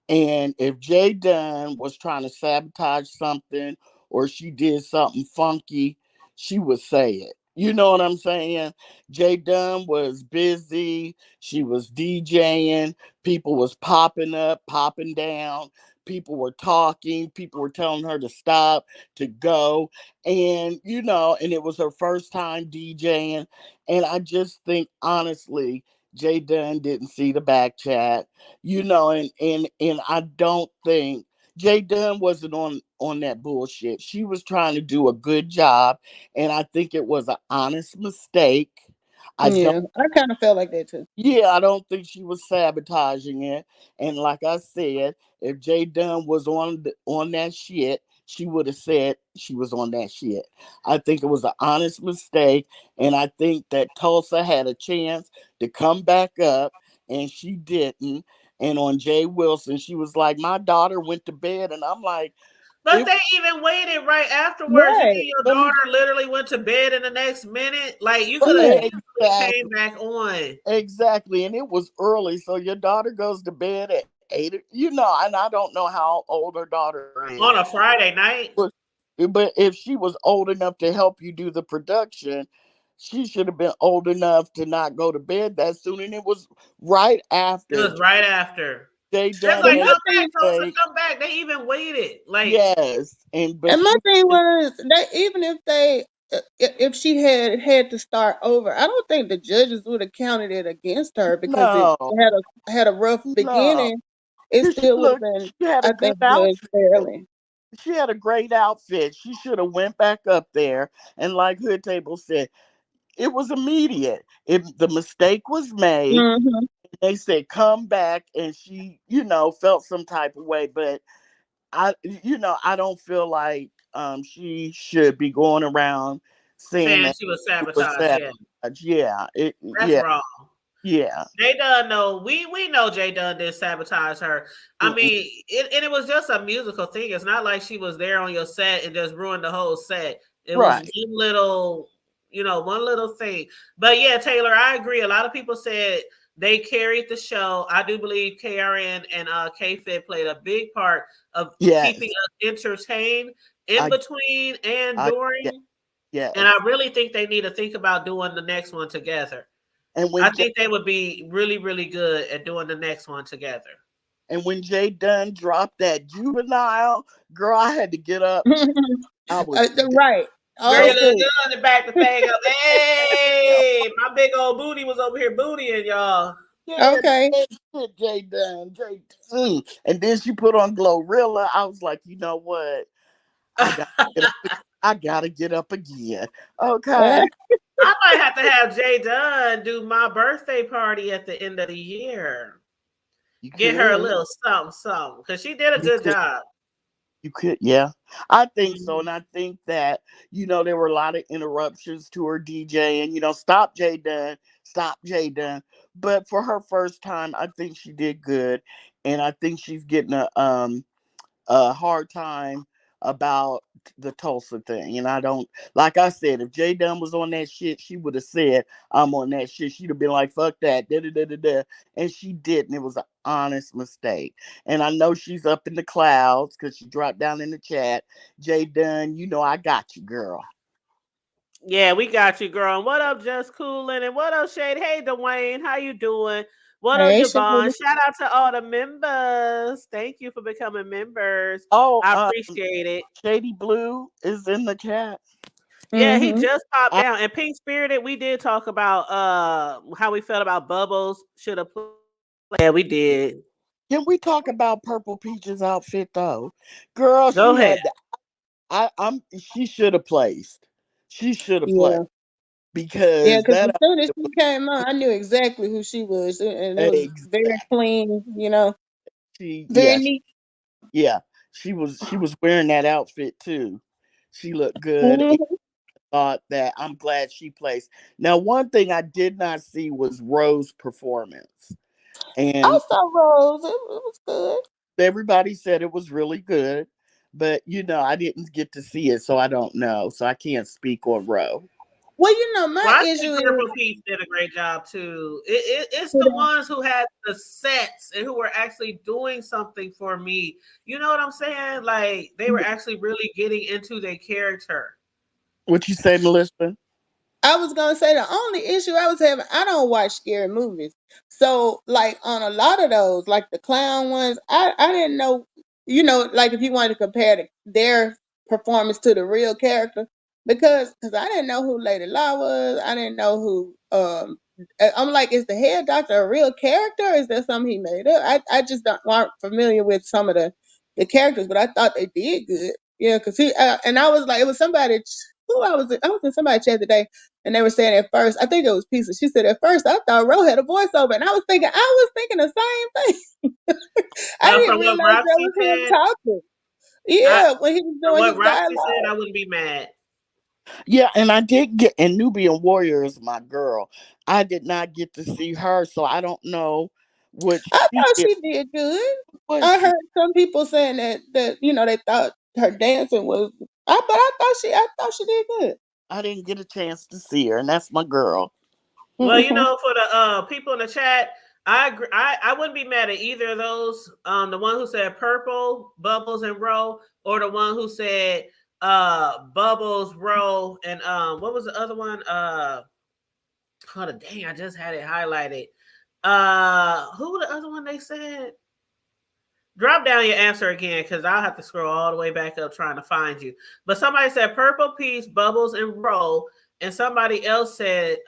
And if Jay Dunn was trying to sabotage something or she did something funky, she would say it. You know what I'm saying? Jay Dunn was busy. She was DJing. People was popping up, popping down. People were talking. People were telling her to stop, to go. And, and it was her first time DJing. And I just think, honestly, Jay Dunn didn't see the back chat, and I don't think Jay Dunn wasn't on that bullshit. She was trying to do a good job, and I think it was an honest mistake. I don't. Yeah, I kind of felt like that too. Yeah, I don't think she was sabotaging it. And like I said, if Jay Dunn was on that shit, she would have said she was on that shit. I think it was an honest mistake, and I think that Tulsa had a chance to come back up, and she didn't. And on Jay Wilson, she was like, "My daughter went to bed," and I'm like, But "It they even waited right afterwards. You Right. mean your let me daughter literally went to bed in the next minute? Like you could have Yeah. easily came exactly back on exactly." And it was early, so your daughter goes to bed at 8. And I don't know how old her daughter is. on a Friday night. But if she was old enough to help you do the production, she should have been old enough to not go to bed that soon. And it was right It after was right after. they That's done But like made my come a back, thing, Tulsa, mistake. come back. They even waited. Like Yes, and but and my she thing was that even if they, if she had to start over, I don't think the judges would have counted it against her because it no, had a rough no, beginning. It because still would have been, she had a I good think, judged outfit. fairly. She had a great outfit. She should have went back up there, and like Hood Table said, it was immediate. If the mistake was made, Hmm. they said come back, and she, felt some type of way. But I don't feel like she should be going around saying saying that she was it was sabotaged. Yeah, sabotage. Yeah, that's yeah, wrong. yeah. Jay Dunn, no, we know Jay Dunn did sabotage her. I Mm-mm. mean, it was just a musical thing. It's not like she was there on your set and just ruined the whole set. It was Right. one little, one little thing. But yeah, Taylor, I agree. A lot of people said they carried the show. I do believe KRN and K-Fit played a big part of keeping Yes. us entertained in I. between and I. Yeah. during. And I Yes. really think they need to think about doing the next one together. And I when think they would be really, really good at doing the next one together. Jay Dunn dropped that juvenile, girl, I had to get up. I was Right. Girl, All you so look true. good to back the thing up. Hey, my big old booty was over here bootying y'all. yeah, Okay. shit, Jay Dunn, And then she put on Glorilla. I was like, you know what? I got to get up. I gotta get up again. Okay. I might have to have Jay Dunn do my birthday party at the end of the year. You Get her a could. little something, something, because she did a You good could. job. You could. Yeah. I think so. Mhm. And I think that, there were a lot of interruptions to her DJ and, stop Jay Dunn, stop Jay Dunn. But for her first time, I think she did good. And I think she's getting a hard time about the Tulsa thing. And I don't, like I said, if Jay Dunn was on that shit, she would have said, I'm on that shit. She'd have been like, fuck that. Da, da, da, da, da. And she didn't. It was an honest mistake. And I know she's up in the clouds because she dropped down in the chat. Jay Dunn, I got you, girl. Yeah, we got you, girl. And what up, Just Coolin'? And what up, Shade? Hey, Dwayne, how you doing? What up, Hey, Yvonne? Shirley. Shout out to all the members. Thank you for becoming members. Oh, I appreciate it. Shady Blue is in the chat. Yeah, he Mm-hmm. just popped I, down. And Pink Spirited, we did talk about how we felt about Bubbles. Should have played. Yeah, we did. can we talk about Purple Peach's outfit though? Girl, Go she ahead. had she should have placed. She should have played Yeah. Yeah, because because as that soon as she came on, I knew exactly who she was, and it was very exact clean, she very yeah neat. yeah she was wearing that outfit too. She looked good and Hmm. thought that I'm glad she placed. Now, one thing I did not see was Rose's performance, I and saw Rose. It was good. everybody said it was really good, but I didn't get to see it, so I don't know, so I can't speak on Rose. Well, my Well, I issue think is Purple Peach did a great job too. It's the ones who had the sets and who were actually doing something for me. You know what I'm saying? Like they were actually really getting into their character. What you say, Melissa? I was gonna say the only issue I was having, I don't watch scary movies. So like on a lot of those, like the clown ones, I didn't know, like if you wanted to compare their performance to the real character, because I didn't know who Lady Law was. I didn't know who I'm like, is the head doctor a real character? Or is that something he made up? I just don't aren't familiar with some of the the characters, but I thought they did good. Yeah, because he and I was like, it was somebody who I was in somebody's chat today, and they were saying at first, I think it was Pizza. She said at first I thought Ro had a voiceover, and I was thinking the same thing. I didn't From what realize that Roxy was him said, talking. I Yeah, when he was from doing what his Roxy said, dialogue. I wouldn't be mad. Yeah, and I did get, and Nubian Warrior is my girl. I did not get to see her, so I don't know what I she thought did. she did good. Was I she? heard some people saying that they thought her dancing was. But I thought she did good. I didn't get a chance to see her, and that's my girl. Well, Mhm. for the people in the chat, I agree. I wouldn't be mad at either of those. The one who said purple, Bubbles and Row, or the one who said Bubbles, Row, and what was the other one? Oh dang, I just had it highlighted. Who the other one they said? Drop down your answer again because I'll have to scroll all the way back up trying to find you. But somebody said Purple Peach, Bubbles, and Roll. And somebody else said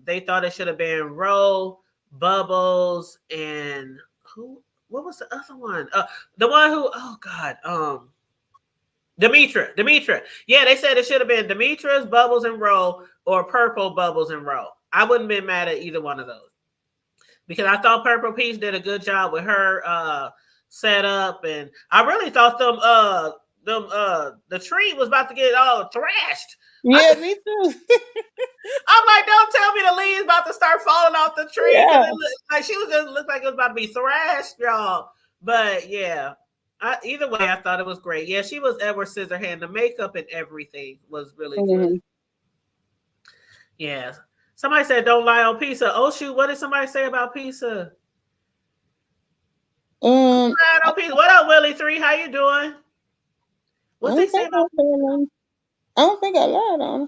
they thought it should have been Roll, Bubbles, and who? What was the other one? The one who, oh God, Demetra. Yeah, they said it should have been Demetra's, Bubbles, and Roll, or Purple, Bubbles, and Roll. I wouldn't have been mad at either one of those because I thought Purple Peach did a good job with her setup, and I really thought the tree was about to get all thrashed. Yeah, me too. I'm like, don't tell me the leaves about to start falling off the tree because Yeah. it looked like she was just looked like it was about to be thrashed, y'all. But yeah, either way, I thought it was great. Yeah, she was Edward Scissorhand. The makeup and everything was really good. Mhm. Yeah. Somebody said don't lie on pizza. Oh shoot, what did somebody say about pizza? Um, What up, Willie 3? How you doing? I What's they don't say think about I don't think I lied on her.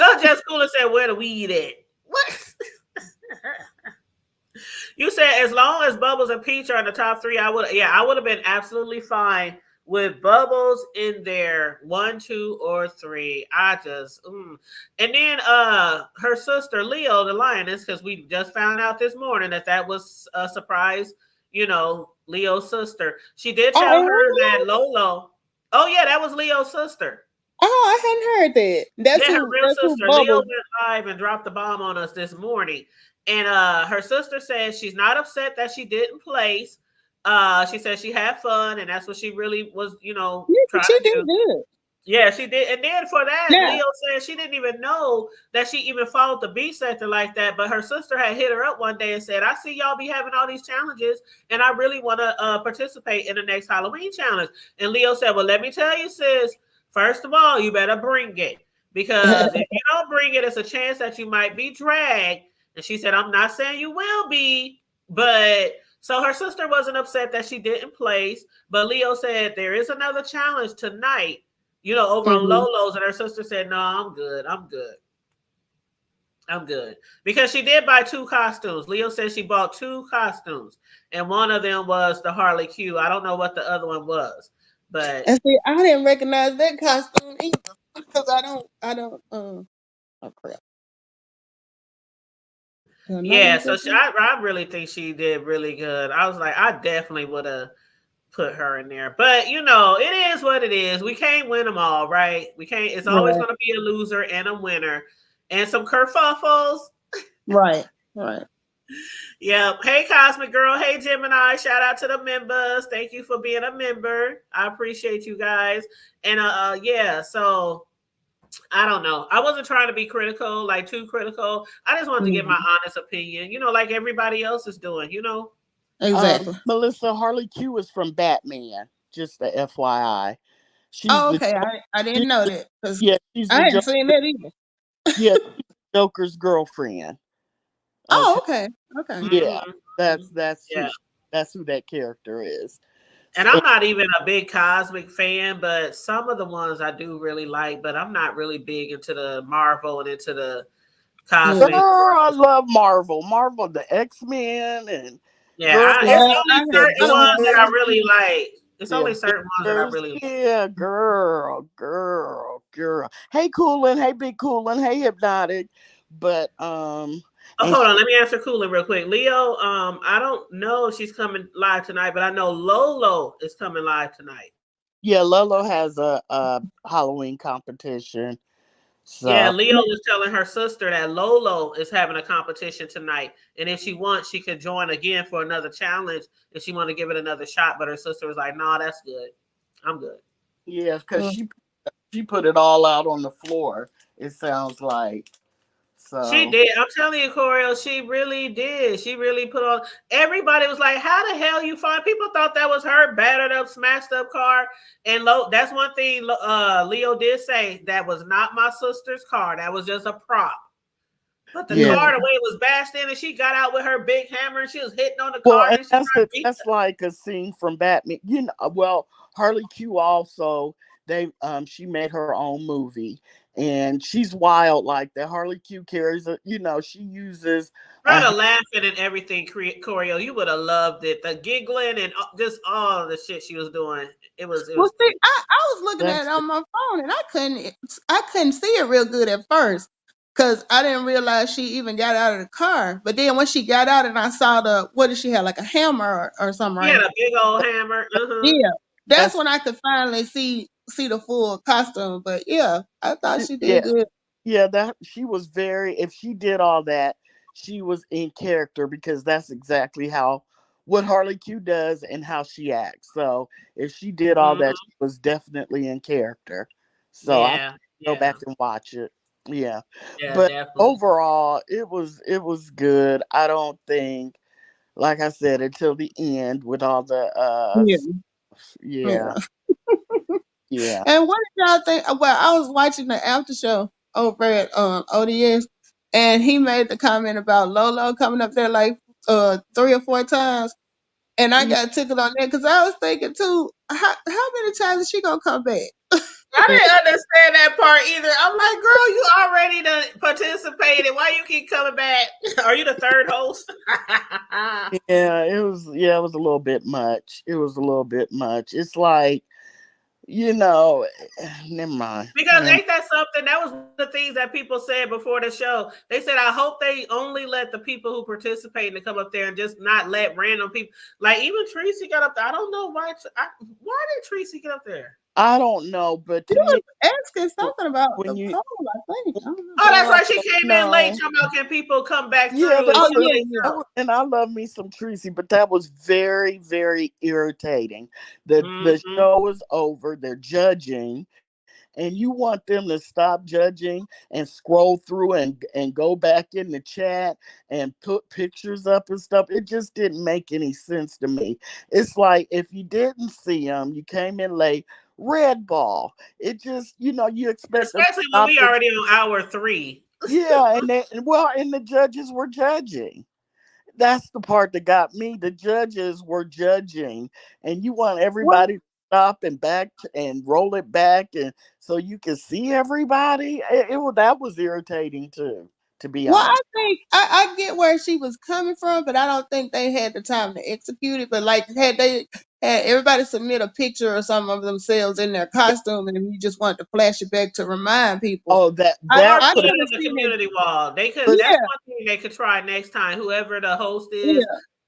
Oh, Jess Cooler said where the weed at? What? You said as long as Bubbles and Peach are in the top three, I would have been absolutely fine with Bubbles in there, 1, 2, or 3. And then her sister Leo, the lioness, because we just found out this morning that was a surprise, Leo's sister. She did Oh, tell it her that was? Lolo. Oh yeah, that was Leo's sister. Oh, I hadn't heard that. That's Yeah, her who. real That's who sister. Leo Bubbles. went live and dropped the bomb on us this morning. And her sister says she's not upset that she didn't place. She said she had fun, and that's what she really was, Yeah, trying she to did do. good. Yeah, she did. And then for that, Now, Leo said she didn't even know that she even followed the B sector like that. But her sister had hit her up one day and said, I see y'all be having all these challenges, and I really want to participate in the next Halloween challenge. And Leo said, well, let me tell you, sis, first of all, you better bring it. Because if you don't bring it, it's a chance that you might be dragged. And she said, I'm not saying you will be, but so her sister wasn't upset that she didn't place. But Leo said there is another challenge tonight, over on mhm. Lolo's, and her sister said, no, I'm good. I'm good. Because she did buy 2 costumes. Leo said she bought 2 costumes, and one of them was the Harley Q. I don't know what the other one was, but And see, I didn't recognize that costume either because I don't. Oh crap! Did I not yeah, look so at she, that? I really think she did really good. I was like, I definitely would have put her in there. But it is what it is. We can't win them all, right? We can't. It's always Right, going to be a loser and a winner, and some kerfuffles. right, right. Yep. Hey, Cosmic Girl. Hey, Gemini. Shout out to the members. Thank you for being a member. I appreciate you guys. And yeah. So I don't know. I wasn't trying to be critical, like too critical. I just wanted to give my Mhm. honest opinion. Like everybody else is doing. Exactly. Melissa, Harley Q is from Batman. Just the FYI, she's Oh, the okay. I she's didn't know the that because yeah, she's I the hadn't Joker. seen that either. Yeah, she's Joker's girlfriend. Oh, Okay, okay, okay. yeah, Mm-hmm. that's Yeah. who that character is. And And I'm not even a big Cosmic fan, but some of the ones I do really like. But I'm not really big into the Marvel and into the girl, Cosmic. I love Marvel. Marvel, the X-Men, and Yeah, girl, it's Yeah, only the certain I don't ones have that I Avengers, really like. It's the only certain ones that I Avengers. really like. Yeah, girl. Hey, Coolin. Hey, Big Coolin. Hey, Hypnotic. But Oh, And hold on. Let me answer Cooler real quick. Leo, I don't know if she's coming live tonight, but I know Lolo is coming live tonight. yeah, Lolo has a Halloween competition. Yeah, So Leo was telling her sister that Lolo is having a competition tonight, and if she wants, she could join again for another challenge if she want to give it another shot. But her sister was like, "Nah, that's good. I'm good." yeah, because Mm. she put it all out on the floor. It sounds like She so. did. I'm telling you, Coriel, she really did. She really put on. Everybody was like, "How the hell you find?" People thought that was her battered up, smashed up car. And that's one thing. Leo did say that was not my sister's car. That was just a prop. But the Yeah. car, the way it was bashed in, and she got out with her big hammer and she was hitting on the Well, car and and she tried to beat that's like a scene from Batman. You know, well, Harley Q also she made her own movie, and she's wild like that. Harley Q carries a, she uses her. a Try to laughing and everything, Choreo. You would have loved it. The giggling and just all the shit she was doing. It Well, was see, cool. I was looking at that's it on my phone and I couldn't see it real good at first because I didn't realize she even got out of the car. But then when she got out and I saw what did she have, like a hammer or something, He had right? a big old hammer. Yeah, that's that's when I could finally see the full costume. But yeah, I thought she did yeah. good. Yeah, that she was very, if she did all that, she was in character because that's exactly how what Harley Q does and how she acts. So if she did all that, Mm-hmm. she was definitely in character. So I Yeah, go back yeah, and watch it. Yeah. yeah, But definitely. overall it was good. I don't think, like I said, until the end with all the Yeah, yeah, yeah. yeah. And what did y'all think? Well, I was watching the after show over at ODS, and he made the comment about Lolo coming up there like 3 or 4 times, and I Yeah. got tickled on that because I was thinking too, how many times is she gonna come back? I didn't understand that part either. I'm like, girl, you already done participated. Why you keep coming back? Are you the third host? It was a little bit much. It was a little bit much. It's like, you know, never mind. Because ain't that something? That was the things that people said before the show. They said, I hope they only let the people who participate to come up there and just not let random people. Like even Tracy got up there. I don't know why. Why did Tracy get up there? I don't know, but He to was me, asking something about when the you poll, I think. I don't know. Oh, that's well, right. She came in late. no, Talking about can people come back yeah, through and Oh still yeah, say yeah. that so. was, and I love me some Tracy, but that was very, very irritating. The Mm-hmm. show is over. They're judging, and you want them to stop judging and scroll through and go back in the chat and put pictures up and stuff. It just didn't make any sense to me. It's like if you didn't see them, you came in late, red ball. It just, you expect them to Especially when stop we the, already on hour 3. yeah, and the judges were judging. That's the part that got me. The judges were judging, and you want Well, everybody to stop and and roll it back, and so you can see everybody. That was irritating too, to be Well, I honest. think I get where she was coming from, but I don't think they had the time to execute it. But like, had they had everybody submit a picture or something of themselves in their costume, and you just wanted to flash it back to remind people, Oh, that Or that I could put have, it could have on the seen it. community wall. They could. but That's Yeah, one thing they could try next time. Whoever the host is, yeah.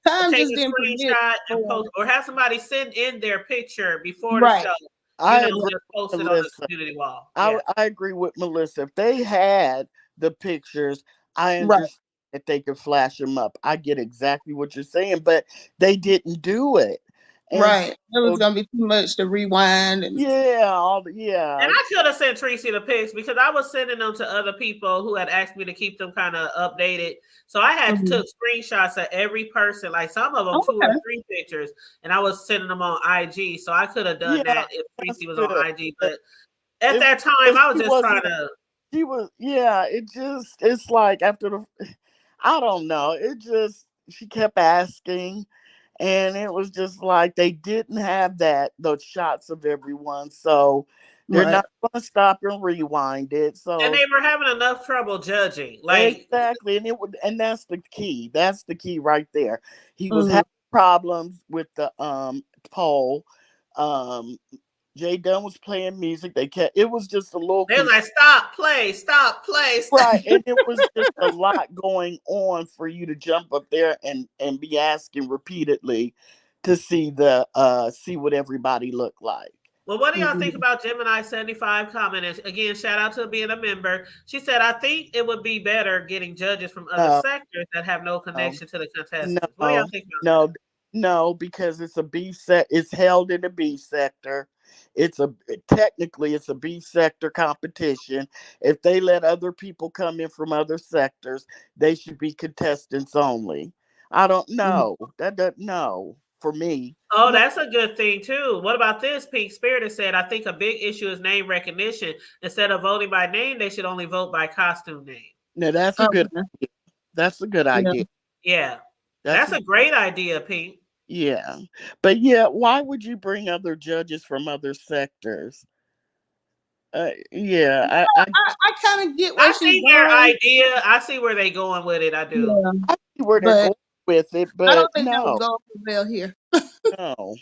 Time take just a didn't permit. screenshot and For, post, or have somebody send in their picture before the right, show. I agree Just post with it on the Melissa. community wall. I Yeah. I agree with Melissa. If they had the pictures, I right, understand that they could flash them up. I get exactly what you're saying, but they didn't do it, and right. It was so gonna be too much to rewind and. And yeah. I could have sent Tracy the pics because I was sending them to other people who had asked me to keep them kind of updated. So I had Mhm. took screenshots of every person, like some of them two or Okay. three pictures, and I was sending them on IG. So I could have done Yeah, that if that's Tracy was on good. IG. But at It that time, but I was she just trying wasn't to. she was yeah, it's like after the I don't know. It just she kept asking, and it was just like they didn't have those shots of everyone. So they're Right. not gonna stop and rewind it. And So they were having enough trouble judging. Like, exactly, and that's the key. That's the key right there. He was Mhm. having problems with the poll. Um Jay Dunn was playing music. They kept it was just a little They're like, stop, play, stop, play, stop. right, and it was just a lot going on for you to jump up there and be asking repeatedly to see what everybody looked like. Well, what do y'all think about Gemini 75 comment? And again, shout out to being a member. She said, I think it would be better getting judges from other No, sectors that have no no, connection to the contestants. What do y'all no, think about no, no, because it's a B set. It's held in the B sector. It's a technically it's a B sector competition. If they let other people come in from other sectors, they should be contestants only. I don't know. That doesn't no for me. Oh, No, that's a good thing too. What about this? Pink Spirit has said, I think a big issue is name recognition. Instead of voting by name, they should only vote by costume name. no, that's a good. Okay. That's a good Yeah. idea. Yeah. That's That's a a great idea, Pink. yeah, but yeah, why would you bring other judges from other sectors? Yeah, I kind of get where I she's see their going. idea. I see where they going with it. I do. Yeah, I see where they're but going with it, I don't but think that would no, go well here. no.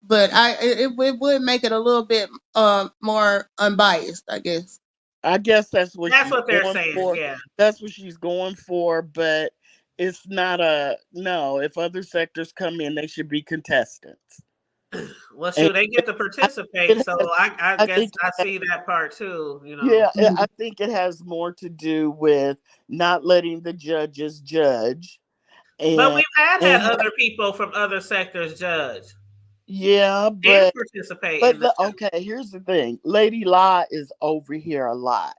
But it would make it a little bit more unbiased, I guess. I guess that's what That's she's what they're going saying. for. Yeah. That's what she's going for, but it's not a no. If other sectors come in, they should be contestants. Well, And shoot, they get to I think participate. it So has, I I guess think I see that part too, you know. yeah, I think it has more to do with not letting the judges judge But and we've had and other people from other sectors judge yeah, and but participate in the show. okay, here's the thing. Lady La is over here a lot.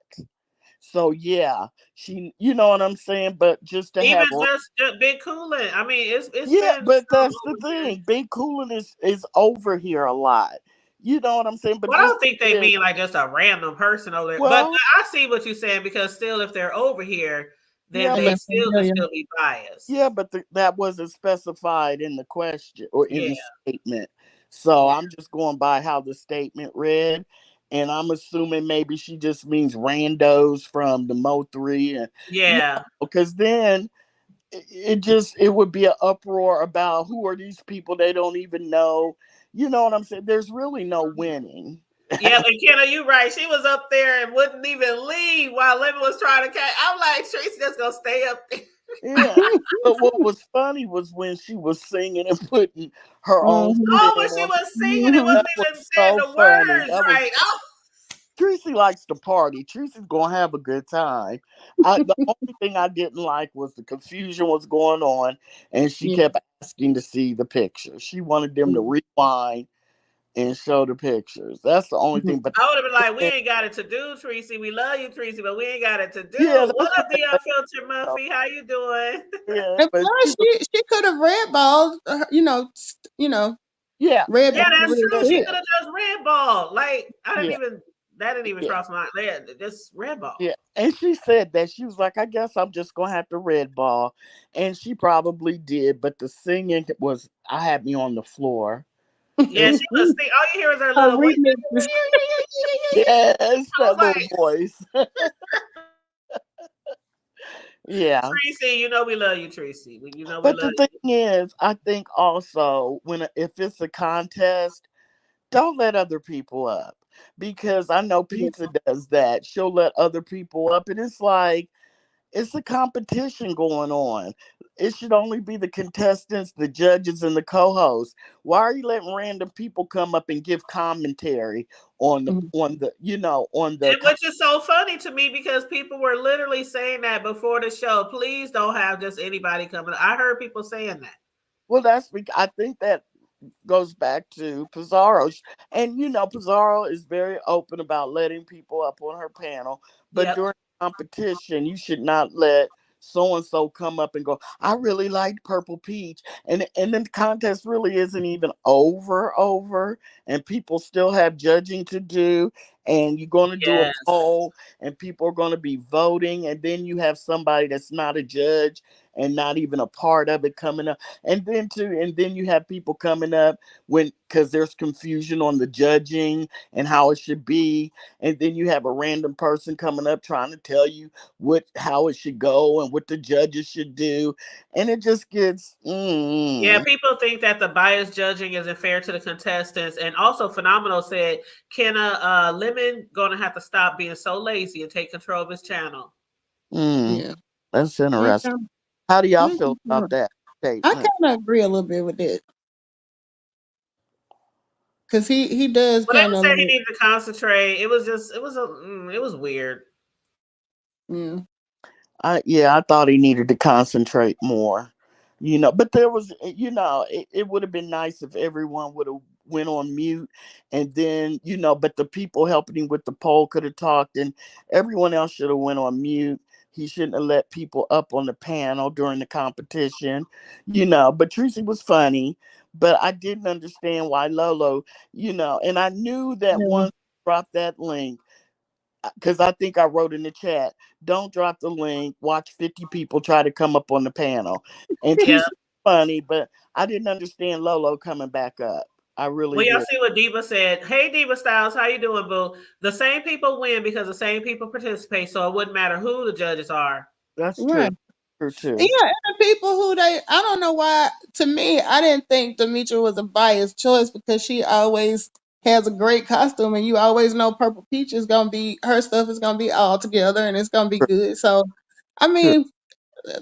So yeah, she you know what I'm saying, but just to Even have just Big Coolin. I mean, it's yeah, been but some that's the over here. thing. Big Coolin is over here a lot. You know what I'm saying? But Well, I just don't think they then, mean like just a random person over there. But well, I see what you're saying because still, if they're over here, then yeah, they but I'm still can familiar. still be biased. yeah, but that wasn't specified in the question or in Yeah, the statement. So yeah, I'm just going by how the statement read. And I'm assuming maybe she just means randos from the Mo 3 and you know, yeah. because then it would be an uproar about who are these people they don't even know. You know what I'm saying? There's really no winning. Yeah, but Kenna, you right. She was up there and wouldn't even leave while Lemon was trying to catch. I'm like, Tracy just gonna stay up there. Yeah. But what was funny was when she was singing and putting her own Mhm. Oh, spin when she on was singing, it Mhm. wasn't that was even saying so the funny. words That was right. Oh, Tracy likes to party. Tracy's gonna have a good time. The only thing I didn't like was the confusion was going on, and she Yeah. kept asking to see the pictures. She wanted them to rewind and show the pictures. That's the only Mhm. thing. But I would have been like, we ain't got it to do, Tracy. We love you, Tracy, but we ain't got it to yeah, do. What that's up, the what. unfiltered Muffy? How you doing? Yeah, And but plus, she could have red balled, yeah, red Yeah, ball she that's real true. said She quick. could have just red ball. Like yeah, that didn't even yeah. cross my mind. Just red ball. Yeah, and she said that she was like, I guess I'm just gonna have to red ball, and she probably did. But the singing was, I had me on the floor. It Yeah, was she was sing. All you hear is her Her little voice. remixes. yes, I was that little like, voice. Yeah, Tracy, you know we love you, Tracy. You know we but love the thing you. is, I think also if it's a contest, don't let other people up because I know Pizza does that. She'll let other people up, and it's like it's a competition going on. It should only be the contestants, the judges, and the co-hosts. Why are you letting random people come up and give commentary on the on the And which is so funny to me because people were literally saying that before the show. Please don't have just anybody coming. I heard people saying that. well, I think that goes back to Pizarro. And Pizarro is very open about letting people up on her panel, but Yep. during competition, you should not let so and so come up and go, I really liked Purple Peach. And then the contest really isn't even over, and people still have judging to do. And you're going to do a Yes. poll, and people are going to be voting, and then you have somebody that's not a judge and not even a part of it coming up. And then you have people coming up when because there's confusion on the judging and how it should be. And then you have a random person coming up trying to tell you how it should go and what the judges should do. And it just gets Yeah, people think that the bias judging isn't fair to the contestants. And also, Phenomenal said, can a Lemon going to have to stop being so lazy and take control of his channel? mm, Yeah. that's interesting. Okay. How do y'all Okay. feel about that I statement? kind of agree a little bit with it because he does Well, they kind of said he like, needed to concentrate. It was weird. yeah. I thought he needed to concentrate more, but there was, it would have been nice if everyone would have went on mute, and then, but the people helping him with the poll could have talked, and everyone else should have went on mute. He shouldn't have let people up on the panel during the competition, but Tracy was funny, but I didn't understand why Lolo, and I knew that Yeah. once I dropped that link, because I think I wrote in the chat, don't drop the link, watch 50 people try to come up on the panel. And Yeah. Teresa was funny, but I didn't understand Lolo coming back up. I really Well, y'all did. see what Diva said. Hey, Diva Styles, how you doing, boo? The same people win because the same people participate, so it wouldn't matter who the judges are. That's true. Right. True Yeah, too. and the people who I don't know why. To me, I didn't think Demetra was a biased choice because she always has a great costume, and you always know Purple Peach is gonna be her stuff is gonna be all together and it's gonna be True. good. So, I True. mean,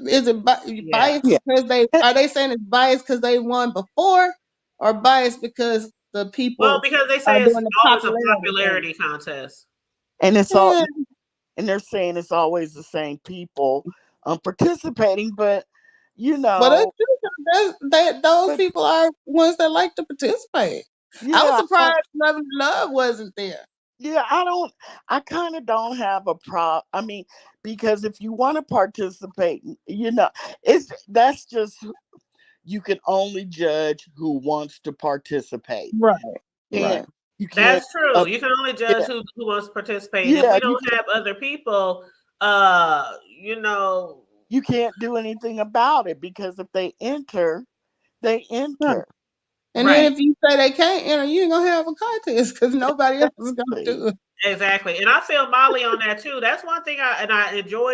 is it Yeah. biased Yeah. because they saying it's biased because they won before, or biased because the Well, people because they are say it's doing the always a popularity thing? popularity contest. And it's all Yeah, and they're saying it's always the same people participating, but but it's know, true. Those but people are ones that like to participate. I was yeah, surprised Love Love wasn't there. yeah, I kind of don't have a problem. I mean, because if you want to participate, that's just, you can only judge who wants to participate. Right, Can't right. you can't That's true. uh, You can only judge yeah, who wants to participate. And if yeah, we don't have other people, uh, you know, you can't do anything about it, because if they enter, they Right. enter. And right. then if you say they can't enter, you ain't gonna have a contest because nobody else is gonna Exactly. do it. Exactly. And I feel Molly on that too. That's one thing I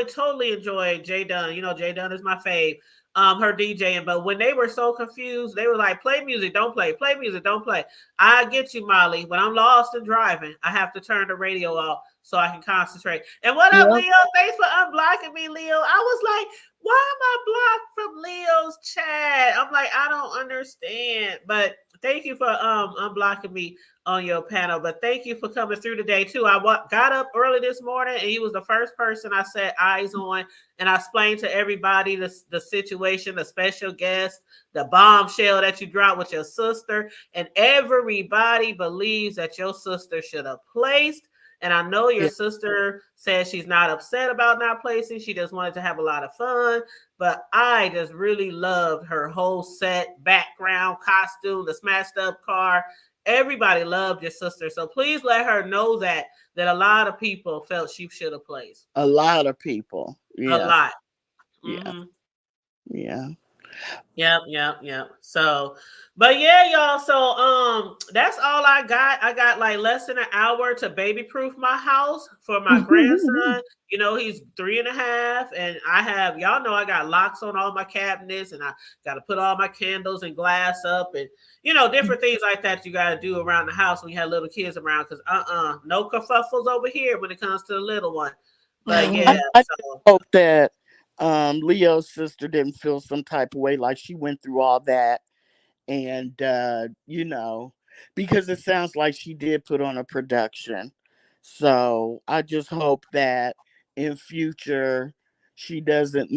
totally enjoy Jay Dunn. You know, Jay Dunn is my fave. Her DJing. But when they were so confused, they were like, play music, don't play music, don't play. I get you, Molly. When I'm lost and driving, I have to turn the radio off so I can concentrate. And what up, Yep. Leo? Thanks for unblocking me, Leo. I was like, why am I blocked from Leo's chat? I'm like, I don't understand. But thank you for unblocking me on your panel. But thank you for coming through today too. I got up early this morning, and he was the first person I set eyes on, and I explained to everybody the situation, the special guest, the bombshell that you dropped with your sister, and everybody believes that your sister should have placed. And I know your Yeah, sister says she's not upset about not placing. She just wanted to have a lot of fun. But I just really loved her whole set, background, costume, the smashed up car. Everybody loved your sister. So please let her know that a lot of people felt she should have placed. a lot of people. A Yeah, lot. yeah, Mm-hmm. yeah. Yep. So, but yeah, y'all. So, that's all I got. I got like less than an hour to baby proof my house for my grandson. You know, he's 3.5, and I have, y'all know, I got locks on all my cabinets, and I got to put all my candles and glass up, and different things like that you got to do around the house when you have little kids around. Because no kerfuffles over here when it comes to the little one. But I, yeah, I just so hope that Leo's sister didn't feel some type of way, like she went through all that, and because it sounds like she did put on a production. So I just hope that in future she doesn't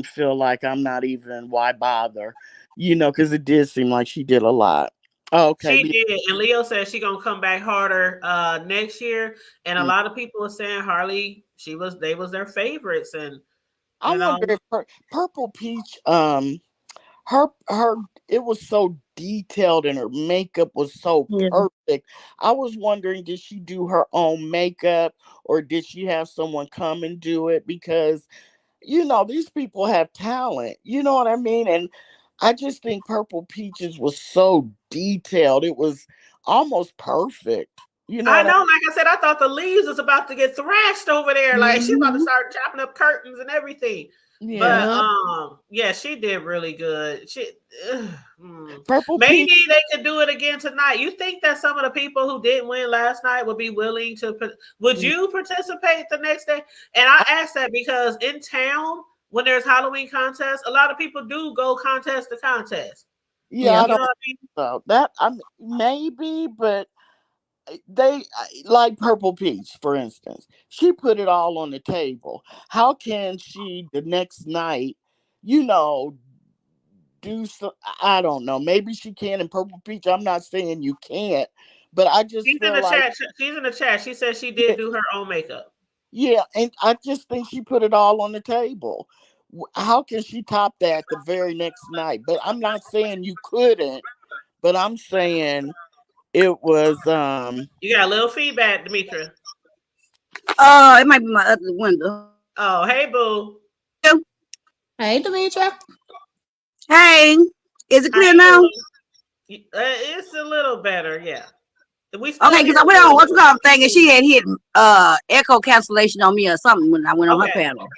feel like I'm not even, why bother, because it did seem like she did a lot. Oh, okay, she did, and Leo said she gonna come back harder next year. And a mm. lot of people are saying Harley, they was their favorites, and I you know, wonder if Purple Peach, her it was so detailed, and her makeup was so Yeah. perfect. I was wondering, did she do her own makeup, or did she have someone come and do it? Because these people have talent. You know what I mean? And I just think Purple Peaches was so detailed. It was almost perfect. You know I what I know, like I said, I thought the leaves was about to get thrashed over there. Like she about to start chopping up curtains and everything. Yeah. But yeah, she did really good. Purple Maybe Peach. they could do it again tonight. You think that some of the people who didn't win last night would be willing to? Would you participate the next day? And I ask that because in town, when there's Halloween contests, a lot of people do go contest to contest. Yeah, I You know don't what I mean? know that. Maybe, but they like Purple Peach, for instance. She put it all on the table. How can she the next night, you know, do some? I don't know. Maybe she can in Purple Peach. I'm not saying you can't, but I just She's in feel the like chat. She's in the chat. She said she did do her own makeup. yeah, and I just think she put it all on the table. How can she top that the very next night? But I'm not saying you couldn't, but I'm saying it was You got a little feedback, Demetra. It might be my other window. Oh, hey, boo. Hey, Demetra. Hey, is it How clear you now? doing? It's a little better, yeah. We still Okay, because I went on what's called thing and she had hit echo cancellation on me or something when I went on her panel.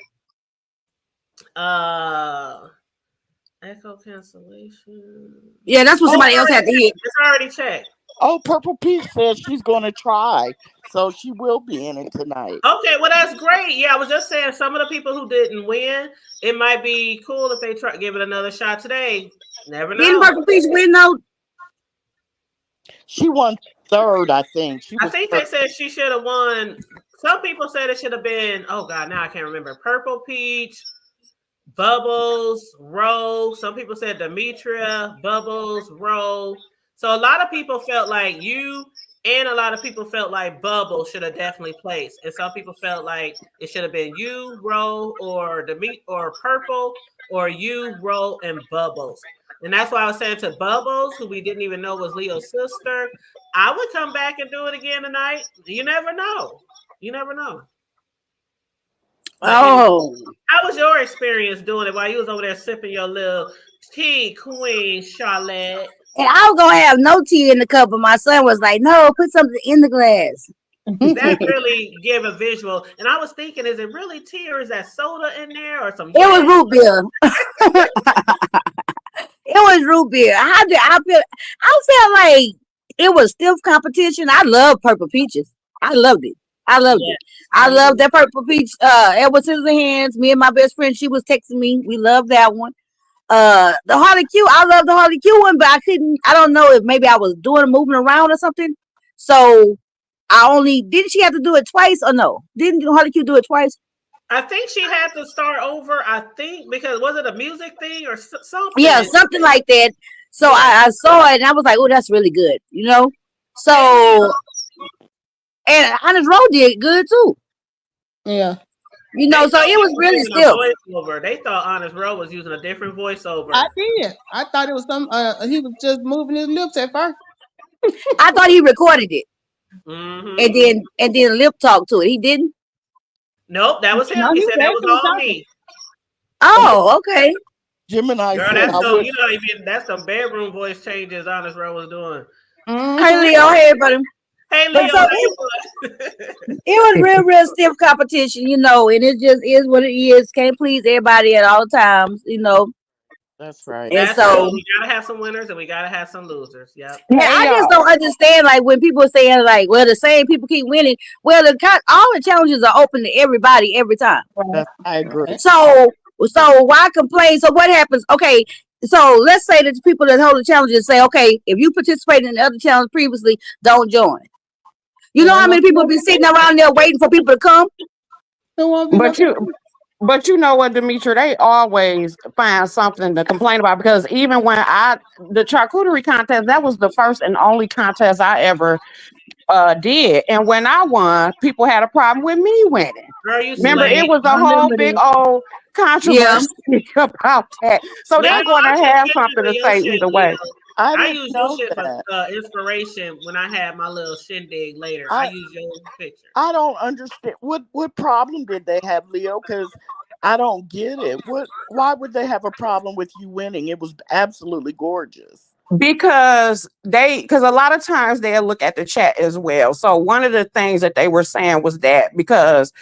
Echo cancellation. Yeah, that's what somebody else had to hit. It's already checked. Oh, Purple Peach says she's going to try, so she will be in it tonight. Okay, well that's great. Yeah, I was just saying some of the people who didn't win, it might be cool if they try give it another shot today. Never know. Didn't Purple Peach win though? She won third, I think. I think they said she should have won. Some people said it should have been. Oh God, now I can't remember. Purple Peach, Bubbles, Roe. Some people said Demetria, Bubbles, Roe. So a lot of people felt like you, and a lot of people felt like Bubbles should have definitely placed, and some people felt like it should have been you, Roe, or or Purple, or you, Roe, and Bubbles. And that's why I was saying to Bubbles, who we didn't even know was Leo's sister, I would come back and do it again tonight. You never know. You never know. Oh, how was your experience doing it while you was over there sipping your little tea, Queen Charlotte? And I was gonna have no tea in the cup, but my son was like, "No, put something in the glass." That really gave a visual. And I was thinking, is it really tea or is that soda in there or some? It was root beer. It was root beer. How did I feel? I felt like it was stiff competition. I love Purple Peaches. I loved it. I loved it. I loved that Purple Peach. Edward Scissorhands. Me and my best friend, she was texting me. We loved that one. The Harley Q. I love the Harley Q one, but I couldn't. I don't know if maybe I was moving around or something. So didn't she have to do it twice or no? Didn't Harley Q do it twice? I think she had to start over. I think because was it a music thing or something? Yeah, something like that. So I saw it and I was like, oh, that's really good, you know. So and Honest Road did good too. Yeah. You know, so it was really still. They thought Honest Road was using a different voiceover. I did. I thought it was he was just moving his lips at first. I thought he recorded it. And then lip talk to it. He didn't? Nope, that was him. No, he said that was all me. Oh, okay. Gemini girl, said, that's some bedroom voice changes Honest Road was doing. Hey Leo, hey everybody. Hey Leo, so it was real stiff competition, you know, and it just is what it is. Can't please everybody at all times, you know. That's right. And so we gotta have some winners and we gotta have some losers. Yeah. I just don't understand, like when people are saying, like, well, the same people keep winning. Well, all the challenges are open to everybody every time. I agree. So why complain? So what happens? Okay, so let's say that the people that hold the challenges say, okay, if you participated in the other challenge previously, don't join. You know how many people be sitting around there waiting for people to come? But you know what, Demetria, they always find something to complain about, because even when the charcuterie contest, that was the first and only contest I ever did. And when I won, people had a problem with me winning. Girl, remember, it was a whole big old controversy about that. So they're going to have something to say either way. I use your shit for inspiration when I had my little shindig later. I use your picture. I don't understand what problem did they have, Leo? Because I don't get it. Why would they have a problem with you winning? It was absolutely gorgeous. Because a lot of times they'll look at the chat as well. So one of the things that they were saying was that because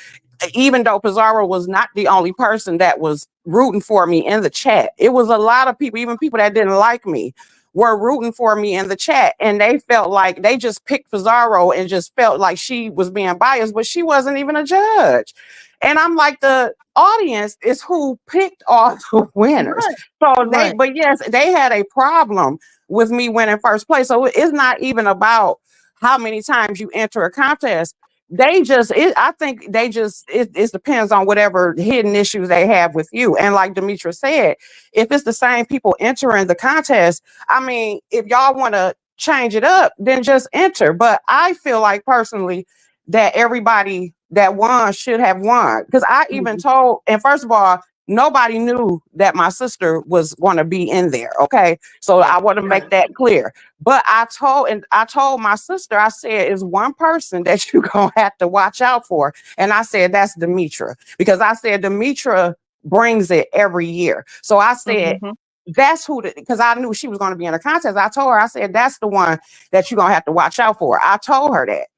even though Pizarro was not the only person that was rooting for me in the chat, it was a lot of people, even people that didn't like me, were rooting for me in the chat. And they felt like they just picked Pizarro and just felt like she was being biased, but she wasn't even a judge. And I'm like, the audience is who picked all the winners. Right. But yes, they had a problem with me winning first place. So it's not even about how many times you enter a contest. I think it depends on whatever hidden issues they have with you. And like Demetra said, if it's the same people entering the contest, I mean, if y'all want to change it up, then just enter. But I feel like personally that everybody that won should have won. Because I even told, and first of all, nobody knew that my sister was going to be in there. Okay. So I want to make that clear. But I told my sister, I said, it's one person that you're going to have to watch out for. And I said, that's Demetra. Because I said, Demetra brings it every year. So I said, that's who, because I knew she was going to be in a contest. I told her, I said, that's the one that you're going to have to watch out for. I told her that.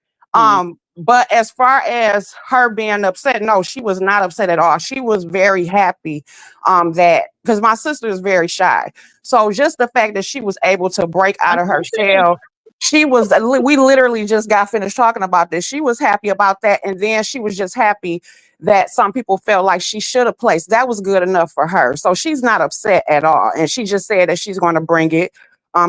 But as far as her being upset, no, she was not upset at all. She was very happy that because my sister is very shy. So just the fact that she was able to break out of her shell, we literally just got finished talking about this. She was happy about that. And then she was just happy that some people felt like she should have placed. That was good enough for her. So she's not upset at all. And she just said that she's going to bring it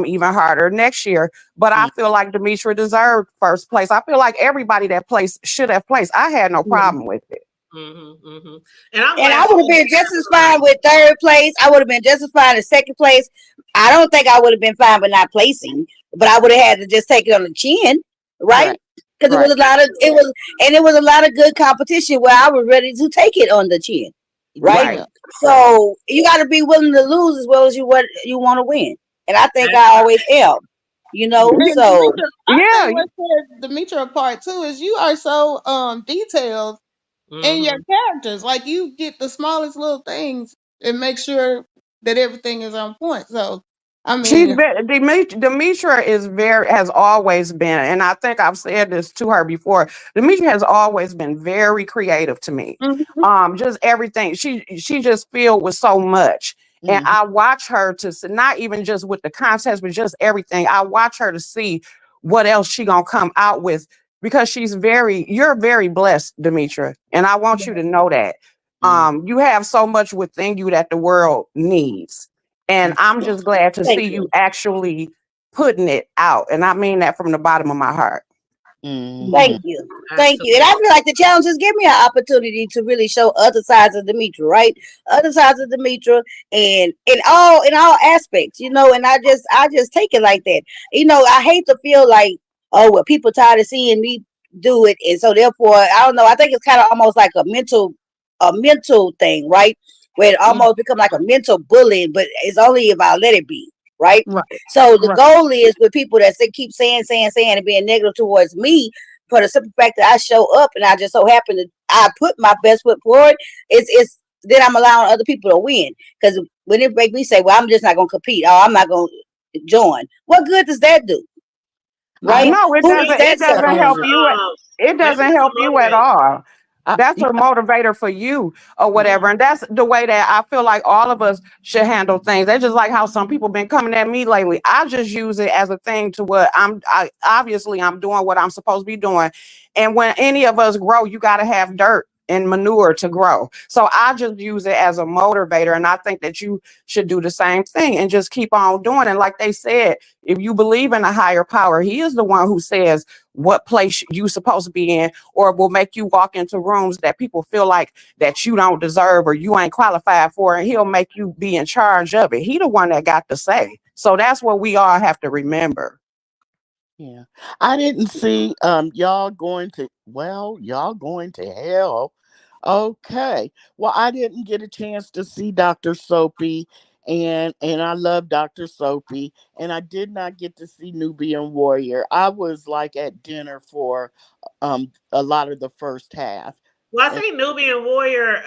even harder next year. But I feel like Demetra deserved first place. I feel like everybody that placed should have placed. I had no problem with it. And I would have been just as fine with third place. I would have been just as fine in second place. I don't think I would have been fine with not placing, but I would have had to just take it on the chin, right? Because it was a lot of good competition where I was ready to take it on the chin, right? So you got to be willing to lose as well as you want to win. And I think I always am, so I think what set Demetra apart too is you are so detailed in your characters. Like you get the smallest little things and make sure that everything is on point. So I mean, Demetra has always been, and I think I've said this to her before. Demetra has always been very creative to me. Just everything. She just filled with so much. And I watch her to not even just with the contest, but just everything. I watch her to see what else she gonna come out with because you're very blessed, Demetra. And I want you to know that. You have so much within you that the world needs. And I'm just glad to see you actually putting it out. And I mean that from the bottom of my heart. Thank you. And I feel like the challenges give me an opportunity to really show other sides of Demetra, right? Other sides of Demetra and in all aspects, and I just take it like that. I hate to feel like, oh well, people tired of seeing me do it. And so therefore, I don't know, I think it's kind of almost like a mental thing, right? Where it almost become like a mental bullying, but it's only if I let it be. Right. So the goal is with people that keep saying and being negative towards me for the simple fact that I show up and I just so happen to I put my best foot forward. It's then I'm allowing other people to win. Because when it make me say, well, I'm just not going to compete. Oh, I'm not going to join. What good does that do? Right? No, it doesn't help you. It doesn't help you at all. That's a motivator for you or whatever. And that's the way that I feel like all of us should handle things. That's just like how some people been coming at me lately. I just use it as a thing to what obviously I'm doing what I'm supposed to be doing. And when any of us grow, you got to have dirt and manure to grow. So I just use it as a motivator. And I think that you should do the same thing and just keep on doing it. Like they said, if you believe in a higher power, he is the one who says what place you supposed to be in, or will make you walk into rooms that people feel like that you don't deserve or you ain't qualified for, and he'll make you be in charge of it. He the one that got to say. So that's what we all have to remember. Yeah. I didn't see y'all going to hell. Okay. Well, I didn't get a chance to see Dr. Soapy and I love Dr. Soapy, and I did not get to see Nubian Warrior. I was like at dinner for a lot of the first half. Well, I think Nubian Warrior,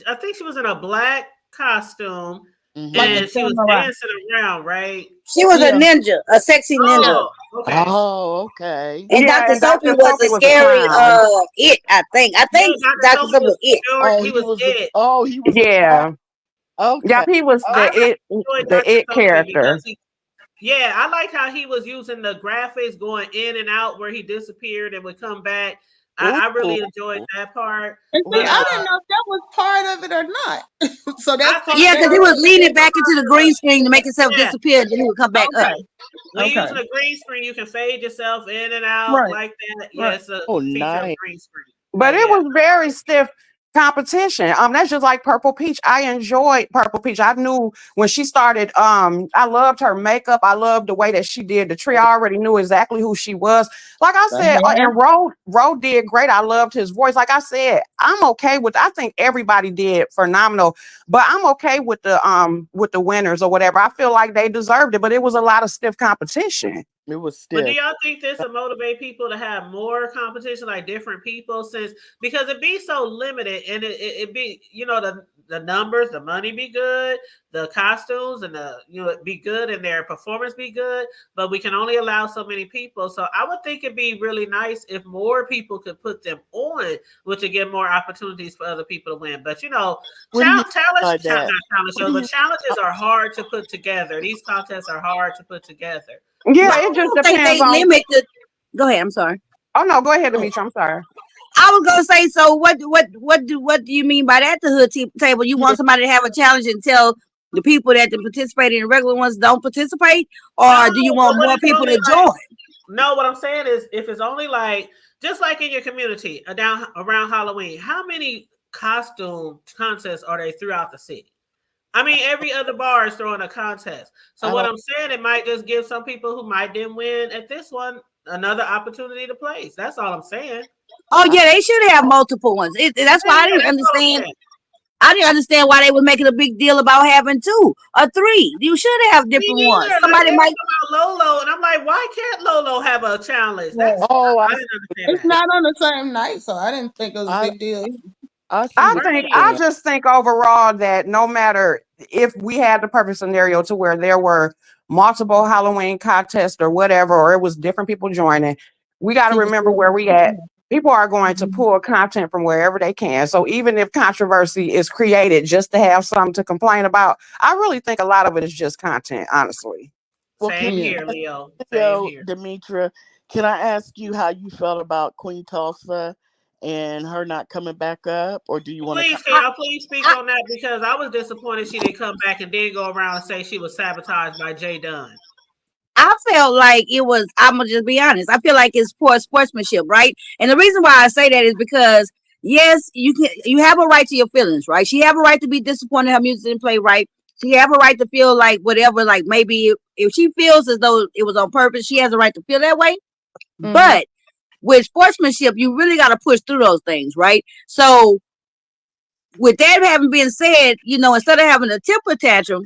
I think she was in a black costume Like a and she was samurai. dancing around, right? She was a Yeah. ninja, a sexy ninja. Oh, okay. Oh, okay. And Yeah, Dr. and Soapy Dr. was Soapy a was a scary clown. it, I think. I Yeah, think Dr. Dr. Soapy Soapy was was it. Oh, he he was was the. it. Oh, he was the. Yeah. Okay. Yep, he was I really enjoyed the Dr. it Soapy because character. yeah, I liked how he was using the graphics going in and out where he disappeared and would come back. Ooh. I really enjoyed that part. And see, But Ooh. I didn't know if that was part of it or not. So that's I think part. Yeah, that because he That, was leaning back into the green screen to make himself yeah, disappear, and then he would come back up. okay. when you're Okay. using a green screen, you can fade yourself in and out Right. like that. Yeah, Right. it's a Oh, feature of nice. green screen. But But it yeah, was very stiff competition. That's just like Purple Peach. I enjoyed Purple Peach. I knew when she started, I loved her makeup. I loved the way that she did the tree. I already knew exactly who she was. Like I The said, hair. and Ro did great. I loved his voice. Like I said, I'm okay with I think everybody did phenomenal, but I'm okay with the winners or whatever. I feel like they deserved it, but it was a lot of stiff competition. It was but do stiff. y'all think this will motivate people to have more competition, like different people, since because it be so limited and it be the numbers, the money be good, the costumes and it be good and their performance be good, but we can only allow so many people. So I would think it'd be really nice if more people could put them on, which would give more opportunities for other people to win. But What do you mean talent, by not that? talent What shows, do but you? challenges are hard to put together. These contests are hard to put together. Well, Yeah, So it I just don't think depends they on. limit the. Go ahead. I'm sorry. Oh no, go ahead, Demetri. I'm sorry. I was gonna say. So what do you mean by that? The hood table. You want Yeah. somebody to have a challenge and tell the people that the participate in the regular ones don't participate, no, or do you but want what more it's people only to like. join? No, what I'm saying is, if it's only like just like in your community down around Halloween, how many costume contests are they throughout the city? I mean, every other bar is throwing a contest. So I what don't. I'm saying, it might just give some people who might didn't win at this one another opportunity to place. That's all I'm saying. Oh I, yeah, they should have multiple ones. That's Yeah, why I yeah, didn't that's all I'm understand. saying. I didn't understand why they were making a big deal about having two or three. You should have Me different ones. neither. Like Somebody they might. were talking about Lolo, and I'm like, why can't Lolo have a challenge? Right. oh, I didn't It's understand that. not on the same night, so I didn't think it was a I big deal. I see what you're Right. I saying. just think overall that no matter if we had the perfect scenario to where there were multiple Halloween contests or whatever, or it was different people joining, we got to People remember still where we at. People are going to Mhm. pull content from wherever they can. So even if controversy is created just to have something to complain about, I really think a lot of it is just content, honestly. Well, can Same Yeah. here, Leo. Same Yo, here. Demetra, can I ask you how you felt about Queen Tulsa and her not coming back up, or do you want to? Please, can I, y'all please speak I, on that because I was disappointed she didn't come back and then go around and say she was sabotaged by Jay Dunn. I felt like it was. I'm gonna just be honest. I feel like it's poor sportsmanship, right? And the reason why I say that is because yes, you can. You have a right to your feelings, right? She have a right to be disappointed her music didn't play right. She have a right to feel like whatever, like maybe if she feels as though it was on purpose, she has a right to feel that way. Mhm. But with sportsmanship, you really got to push through those things, right? So with that having been said, instead of having a temper tantrum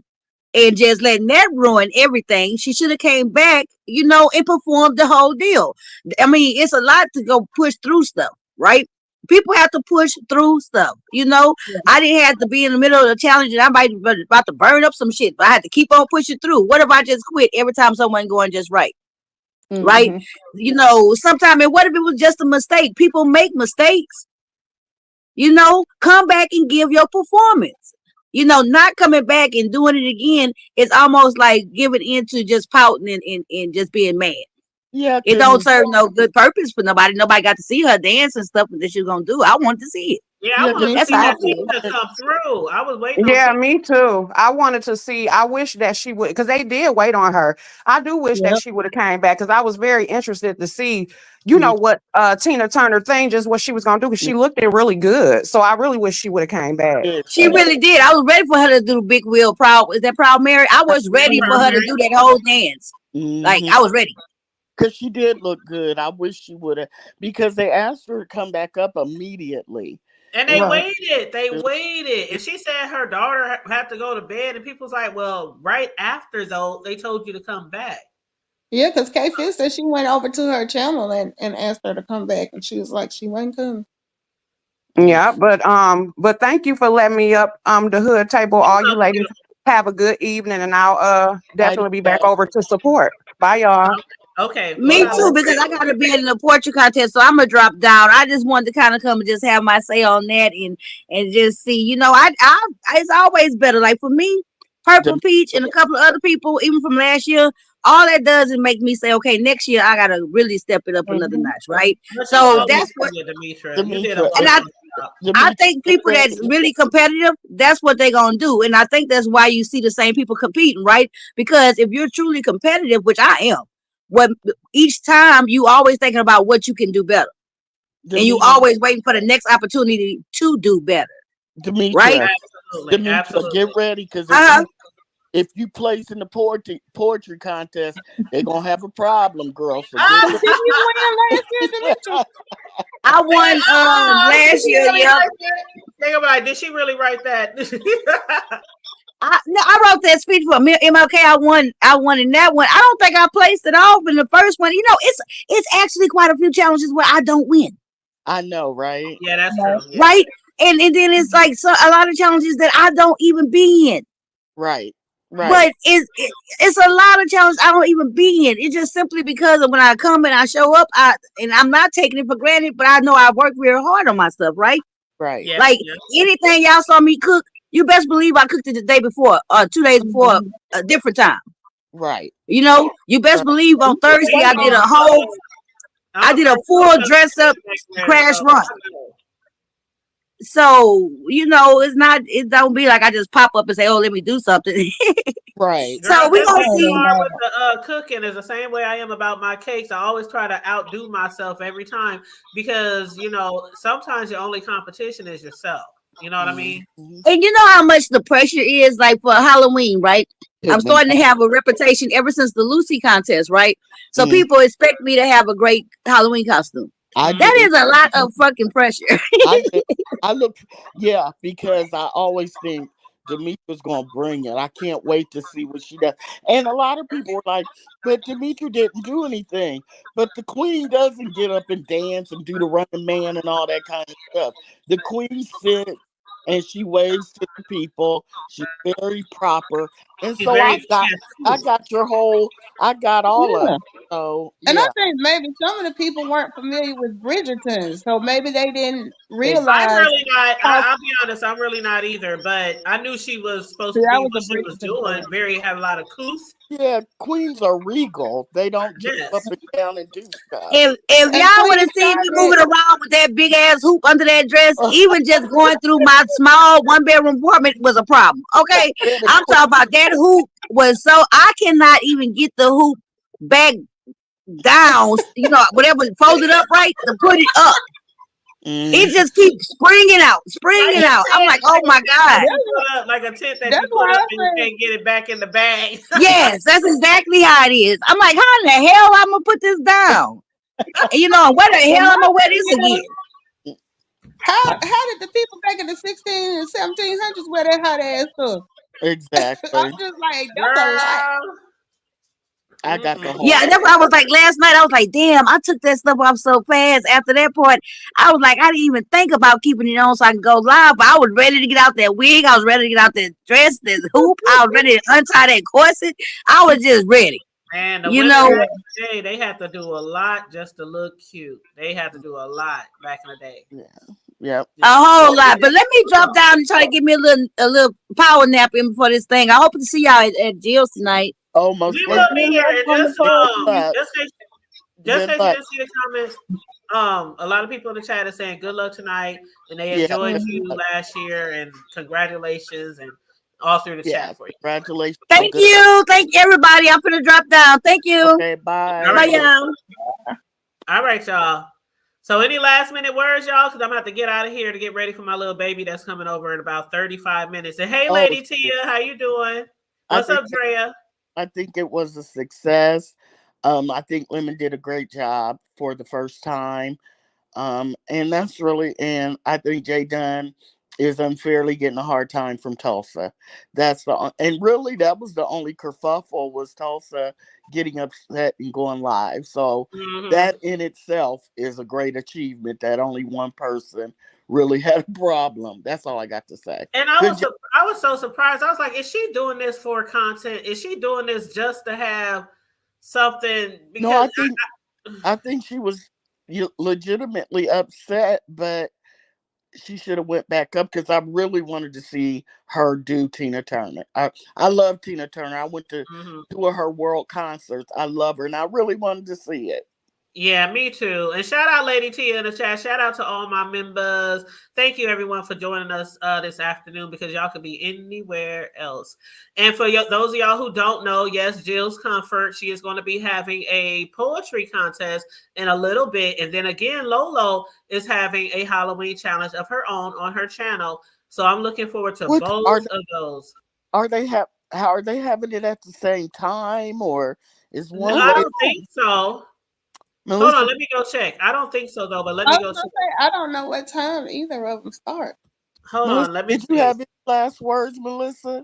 and just letting that ruin everything, she should have came back, and performed the whole deal. I mean, it's a lot to go push through stuff, right? People have to push through stuff. Yeah. I didn't have to be in the middle of the challenge and I might be about to burn up some shit, but I had to keep on pushing through. What if I just quit every time someone going just right? Right? Mhm. Sometimes, what if it was just a mistake? People make mistakes. Come back and give your performance. Not coming back and doing it again is almost like giving into just pouting and just being mad. Yeah, It cause don't serve no good purpose for nobody. Nobody got to see her dance and stuff that she's gonna do. I want to see it. Yeah, I yeah, wanted cause to Me That's see how I that too. feel. Tina come through. I was waiting on Yeah, Tina. me too. I wanted to see. I wish that she would, because they did wait on her. I do wish that Yep. she would have came back because I was very interested to see, me, what Tina Turner thing, just what she was gonna do. Because me she looked it really good. So I really wish she would have came back. too. She really did. I was ready for her to do the big wheel proud. Is that Proud Mary? I was Yeah, ready for Proud her to Mary. do that whole dance. Like Mm-hmm. I was ready. Cause she did look good. I wish she would have, because they asked her to come back up immediately. And they And Right. waited. They waited. And she said her daughter had to go to bed. And people's like, well, right after, though, they told you to come back. Yeah, because K Fifth said she went over to her channel and asked her to come back, and she was like, she wasn't coming. Yeah, but thank you for letting me up the hood table. All you ladies have a good evening, and I'll definitely be back over to support. Bye, y'all. Okay. Me too, because I got to be in the portrait contest, so I'm gonna drop down. I just wanted to kind of come and just have my say on that, and just see. You know, I it's always better. Like for me, Purple Peach and a couple of other people, even from last year, all that does is make me say, okay, next year I gotta really step it up another notch, right? So that's what. Demetra, And I think people that's really competitive, that's what they're gonna do, and I think that's why you see the same people competing, right? Because if you're truly competitive, which I am, what each time you always thinking about what you can do better, and you always waiting for the next opportunity to do better. Demetra, right? Absolutely. Get ready, because if you place in the poetry contest, they're gonna have a problem, girl. So did you win last year, Demetra? I won last year. Yep. Think about it. Did she really write that? I wrote that speech for MLK. I won in that one. I don't think I placed it off in the first one. You know, it's actually quite a few challenges where I don't win. I know, right? Yeah, that's true. Yeah. Right? And then it's like a lot of challenges that I don't even be in. Right. But it's a lot of challenges I don't even be in. It's just simply because of when I come and I show up, and I'm not taking it for granted, but I know I work real hard on my stuff, right? Right. Yeah, like anything y'all saw me cook, you best believe I cooked it the day before or 2 days before a different time. Right. You know, you best believe on Thursday I did a full dress up crash run. So, you know, it don't be like I just pop up and say, oh, let me do something. Right. So we gonna see. With the cooking is the same way I am about my cakes. I always try to outdo myself every time because, you know, sometimes your only competition is yourself. You know what I mean? And you know how much the pressure is, like for Halloween, right? I'm starting to have a reputation ever since the Lucy contest, right? So people expect me to have a great Halloween costume. That is a lot of fucking pressure. I look, yeah, because I always think Demetra's gonna bring it. I can't wait to see what she does. And a lot of people were like, but Demetra didn't do anything. But the queen doesn't get up and dance and do the running man and all that kind of stuff. The queen sits and she waves to the people. She's very proper. And so I got all of it. So And I think maybe some of the people weren't familiar with Bridgerton, so maybe they didn't realize. I'm really not. I'll be honest. I'm really not either. But I knew she was supposed to be what she was doing. Have a lot of couth. Yeah, queens are regal. They don't jump up and down and do stuff. If y'all would have seen me moving around with that big ass hoop under that dress, even just going through my small 1-bedroom apartment was a problem. Okay, I'm talking about that hoop was so I cannot even get the hoop back down. You know, whatever, fold it up right to put it up. It just keeps springing out. I'm like, oh my god! Like a tent that you put up and you can't get it back in the bag. Yes, that's exactly how it is. I'm like, how in the hell I'm gonna put this down? You know, where the hell I'm gonna wear this again? How did the people back in the 16 and 1700s wear that hot ass stuff? Exactly. I'm just like, that's a lot. I got the whole. Yeah, that's what I was like last night. I was like, damn, I took that stuff off so fast. After that point, I was like, I didn't even think about keeping it on so I can go live. But I was ready to get out that wig. I was ready to get out that dress, that hoop. I was ready to untie that corset. I was just ready. Man, the women today, they have to do a lot just to look cute. They have to do a lot back in the day. Yeah. A whole lot. But let me drop down and try to give me a little power nap in before this thing. I hope to see y'all at Jill's tonight. Almost. We will be here. Just in case you didn't see the comments. A lot of people in the chat are saying good luck tonight, and they enjoyed you last year, and congratulations, and all through the chat for you. Congratulations. Thank you everybody. I'm gonna drop down. Thank you. Okay, bye. All right, bye, y'all. All right, y'all. So any last minute words, y'all? Because I'm gonna have to get out of here to get ready for my little baby that's coming over in about 35 minutes. And hey, Lady Tia, how you doing? What's up, Drea? I think it was a success. I think women did a great job for the first time. And that's really, and I think Jay Dunn is unfairly getting a hard time from Tulsa. And really that was the only kerfuffle, was Tulsa getting upset and going live. So that in itself is a great achievement, that only one person really had a problem. That's all I got to say. And I was so surprised. I was like, is she doing this for content? Is she doing this just to have something? Because no, I think she was legitimately upset, but she should have went back up because I really wanted to see her do Tina Turner. I love Tina Turner. I went to two of her world concerts. I love her, and I really wanted to see it. Yeah, me too. And shout out Lady Tia in the chat. Shout out to all my members. Thank you everyone for joining us this afternoon, because y'all could be anywhere else. And for those of y'all who don't know, yes, Jill's Comfort, she is going to be having a poetry contest in a little bit. And then again, Lolo is having a Halloween challenge of her own on her channel. So I'm looking forward to both of those. How are they having it at the same time, or is one? I don't think so. Melissa, hold on, let me go check. I don't think so though, but let me go check. I don't know what time either of them start. Hold on, let me did you have any last words, Melissa?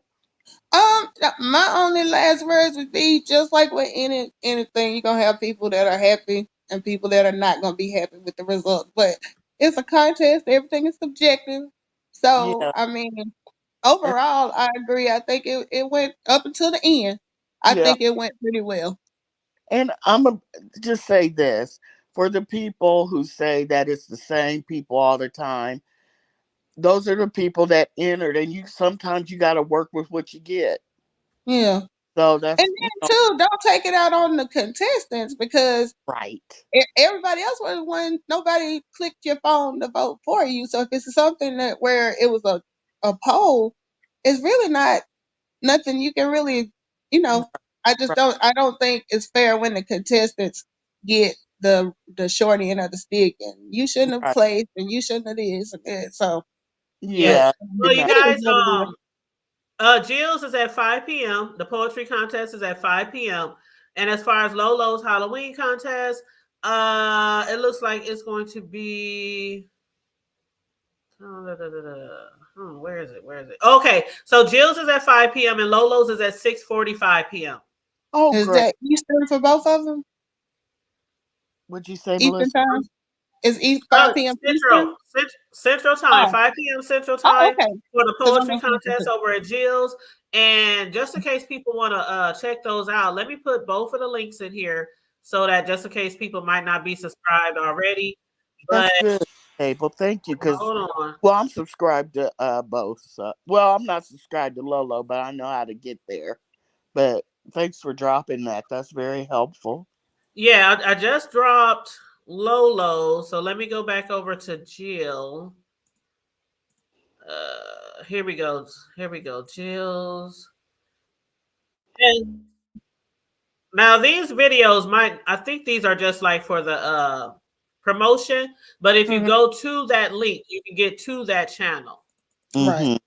My only last words would be, just like with anything, you're gonna have people that are happy and people that are not gonna be happy with the result. But it's a contest, everything is subjective. So Yeah. I mean, overall I agree. I think it went up until the end. I think it went pretty well. And I'm going to just say this for the people who say that it's the same people all the time. Those are the people that entered, and sometimes you got to work with what you get. Yeah. So that's, and then too, don't take it out on the contestants, because everybody else was one. Nobody clicked your phone to vote for you. So if it's something that where it was a poll, it's really not nothing you can really, I don't think it's fair when the contestants get the short end of the stick, and you shouldn't have played, and you shouldn't have this and that. So yeah. Well, you guys, Jill's is at 5 p.m. The poetry contest is at 5 p.m. And as far as Lolo's Halloween contest, it looks like it's going to be. Where is it? Okay, so Jill's is at 5 p.m. and Lolo's is at 6:45 p.m. Oh, is that Eastern for both of them? What'd you say, Eastern Melissa? time? Is 5 p.m. Central time, 5 p.m. Central time for the poetry contest over at Jill's. And just in case people want to check those out, let me put both of the links in here so that just in case people might not be subscribed already. That's good, Abel. Thank you. Because I'm subscribed to both. Well, I'm not subscribed to Lolo, but I know how to get there. But thanks for dropping that. That's very helpful. Yeah, I just dropped Lolo, so let me go back over to Jill. Here we go, Jill's. And now these videos I think these are just like for the promotion, but if you go to that link, you can get to that channel. Right.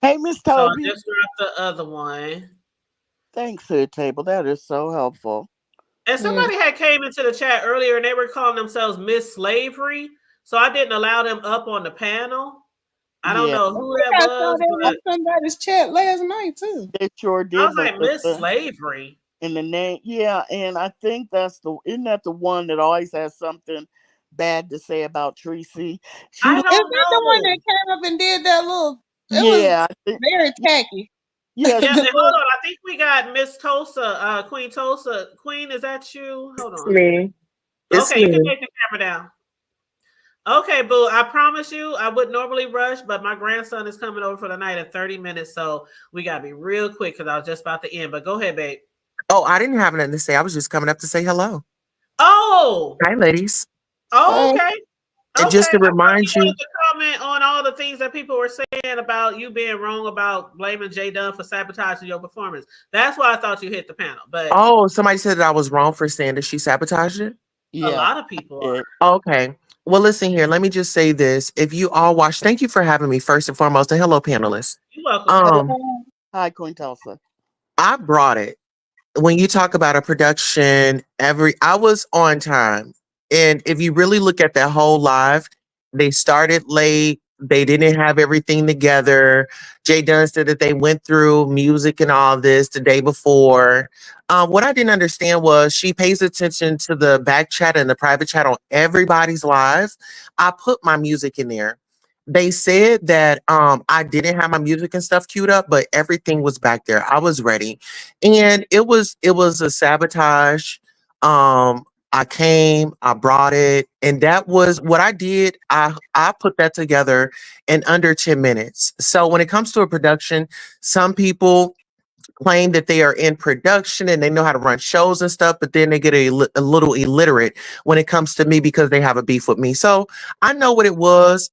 Hey, Miss Toby. So I just dropped the other one. Thanks, Hood Table. That is so helpful. And somebody had came into the chat earlier and they were calling themselves Miss Slavery. So I didn't allow them up on the panel. I don't know who that was. I saw that in somebody's chat last night too. They sure did. I was like, Miss Slavery. In the name, yeah, and I think isn't that the one that always has something bad to say about Tracy? I don't know. Is that the one that came up and did that little? It was very tacky. Yeah. Hold on. I think we got Miss Tulsa, Queen Tulsa. Queen, is that you? Hold on. Me. Okay, you can take the camera down. Okay, boo. I promise you, I would normally rush, but my grandson is coming over for the night in 30 minutes, so we gotta be real quick because I was just about to end. But go ahead, babe. Oh, I didn't have nothing to say. I was just coming up to say hello. Oh, hi, ladies. Oh, okay. And just to remind you, to comment on all the things that people were saying about you being wrong about blaming Jay Dunn for sabotaging your performance. That's why I thought you hit the panel. But somebody said that I was wrong for saying that she sabotaged it. Yeah, a lot of people are. Okay. Well, listen here. Let me just say this. If you all watch, thank you for having me first and foremost. And hello, panelists. You're welcome. Hi, Queen Tulsa. I brought it. When you talk about a production, I was on time. And if you really look at that whole live, they started late. They didn't have everything together. Jay Dunn said that they went through music and all this the day before. What I didn't understand was she pays attention to the back chat and the private chat on everybody's live. I put my music in there. They said that I didn't have my music and stuff queued up, but everything was back there. I was ready. And it was a sabotage. I came, I brought it, and that was what I did. I put that together in under 10 minutes. So when it comes to a production, some people claim that they are in production and they know how to run shows and stuff, but then they get a little illiterate when it comes to me because they have a beef with me. So I know what it was.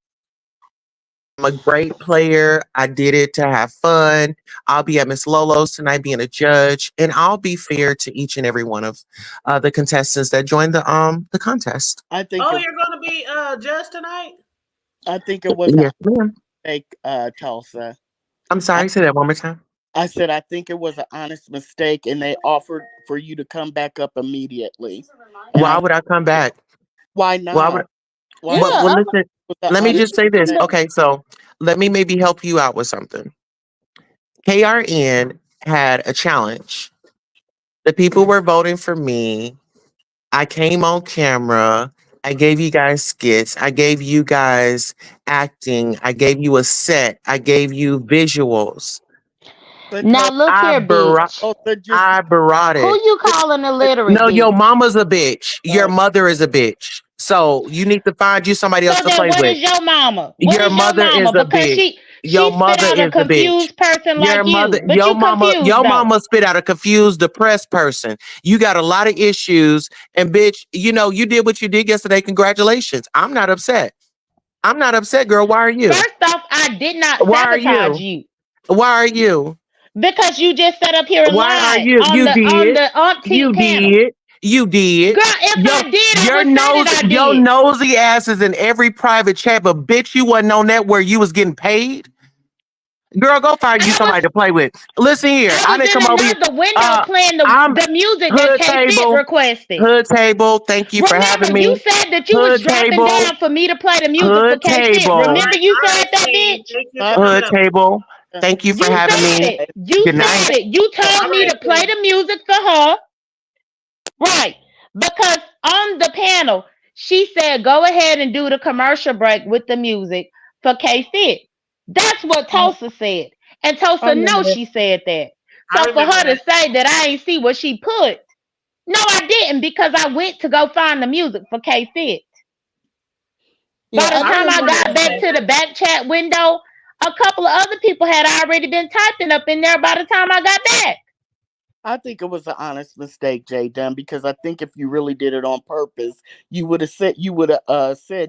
I'm a great player. I did it to have fun. I'll be at Miss Lolo's tonight being a judge, and I'll be fair to each and every one of the contestants that joined the contest. I think Oh, you're going to be judge tonight? I think it was Yes, a ma'am. mistake, Tulsa. I'm sorry, say that one more time. I said I think it was an honest mistake, and they offered for you to come back up immediately. And Why would I come back? why Why would not? Why well, not? well Yeah, listen, It was an let me honest just say this. mistake. Okay, so let me maybe help you out with something. KRN had a challenge. The people were voting for me. I came on camera. I gave you guys skits. I gave you guys acting. I gave you a set. I gave you visuals. But Now look I here, brought bitch. Tulsa just I brought Who it. you calling illiterate, No, your bitch? mama's a bitch. Your uh, mother is a bitch. So you need to find you somebody else So to then play what with. is your mama? What Your is your mother is mama? a Because bitch. she Your spit mother out a is a bitch. confused person Your like mother, you. But you confused your though. mama spit out a confused, depressed person. You got a lot of issues, and bitch, you did what you did yesterday. Congratulations. I'm not upset. I'm not upset, girl. Why are you? First off, I did not Why are sabotage you? you. Why are you? Because you just sat up here and Why are lied you? on You the did. umpteenth You panel. did. You did. Girl, if Your I did, I your would say nose that I your did. nosy ass is in every private chat, but bitch, you wasn't on that where you was getting paid. Girl, go find you I was somebody to play with. Listen here, I I was didn't come in over here. another window Uh, playing I'm the music that hood K Fit table, requested. hood table. Thank you for having Remember, you me. said that you was Hood dropping table, down for me to play the music for hood K Fit. table, Remember, you All said right, that, Queen. bitch? Thank you for uh, coming hood up. table. Thank you for You having said me. it. You Good night. said it. You uh, All told me right, to play Queen. the music for her. Right. Because on the panel, she said, go ahead and do the commercial break with the music for K Fit. That's what Tulsa said. And I Tulsa remember knows that. she said that. I So for remember her to that. say that I ain't see what she put, no, I didn't because I went to go find the music for K Fit. By Yeah, the I I time I remember got remember that back part. to the that. back chat window, a couple of other people had already been typing up in there by the time I got back. I think it was an honest mistake, Jay Dunn, because I think if you really did it on purpose, you would have said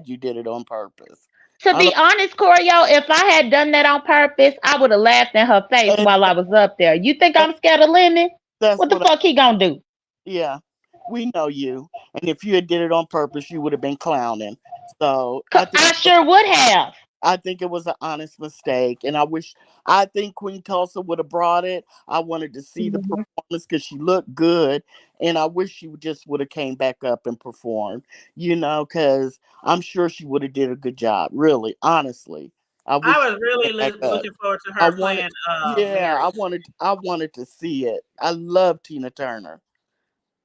you did it on purpose. To I be don't honest, Corio, if I had done that on purpose, I would have laughed in her face and while I was up there. You think that, I'm scared of Lemon? that's What the what fuck he gonna do? yeah. We know you. And if you had did it on purpose, you would have been clowning. So I sure would have. I think it was an honest mistake, and I think Queen Tulsa would have brought it. I wanted to see the Mhm. performance because she looked good, and I wish she just would have came back up and performed. Because I'm sure she would have did a good job. Really, honestly, I wish I she was really came back up. looking forward to I her wanted, playing yeah, Mary. I wanted to see it. I love Tina Turner,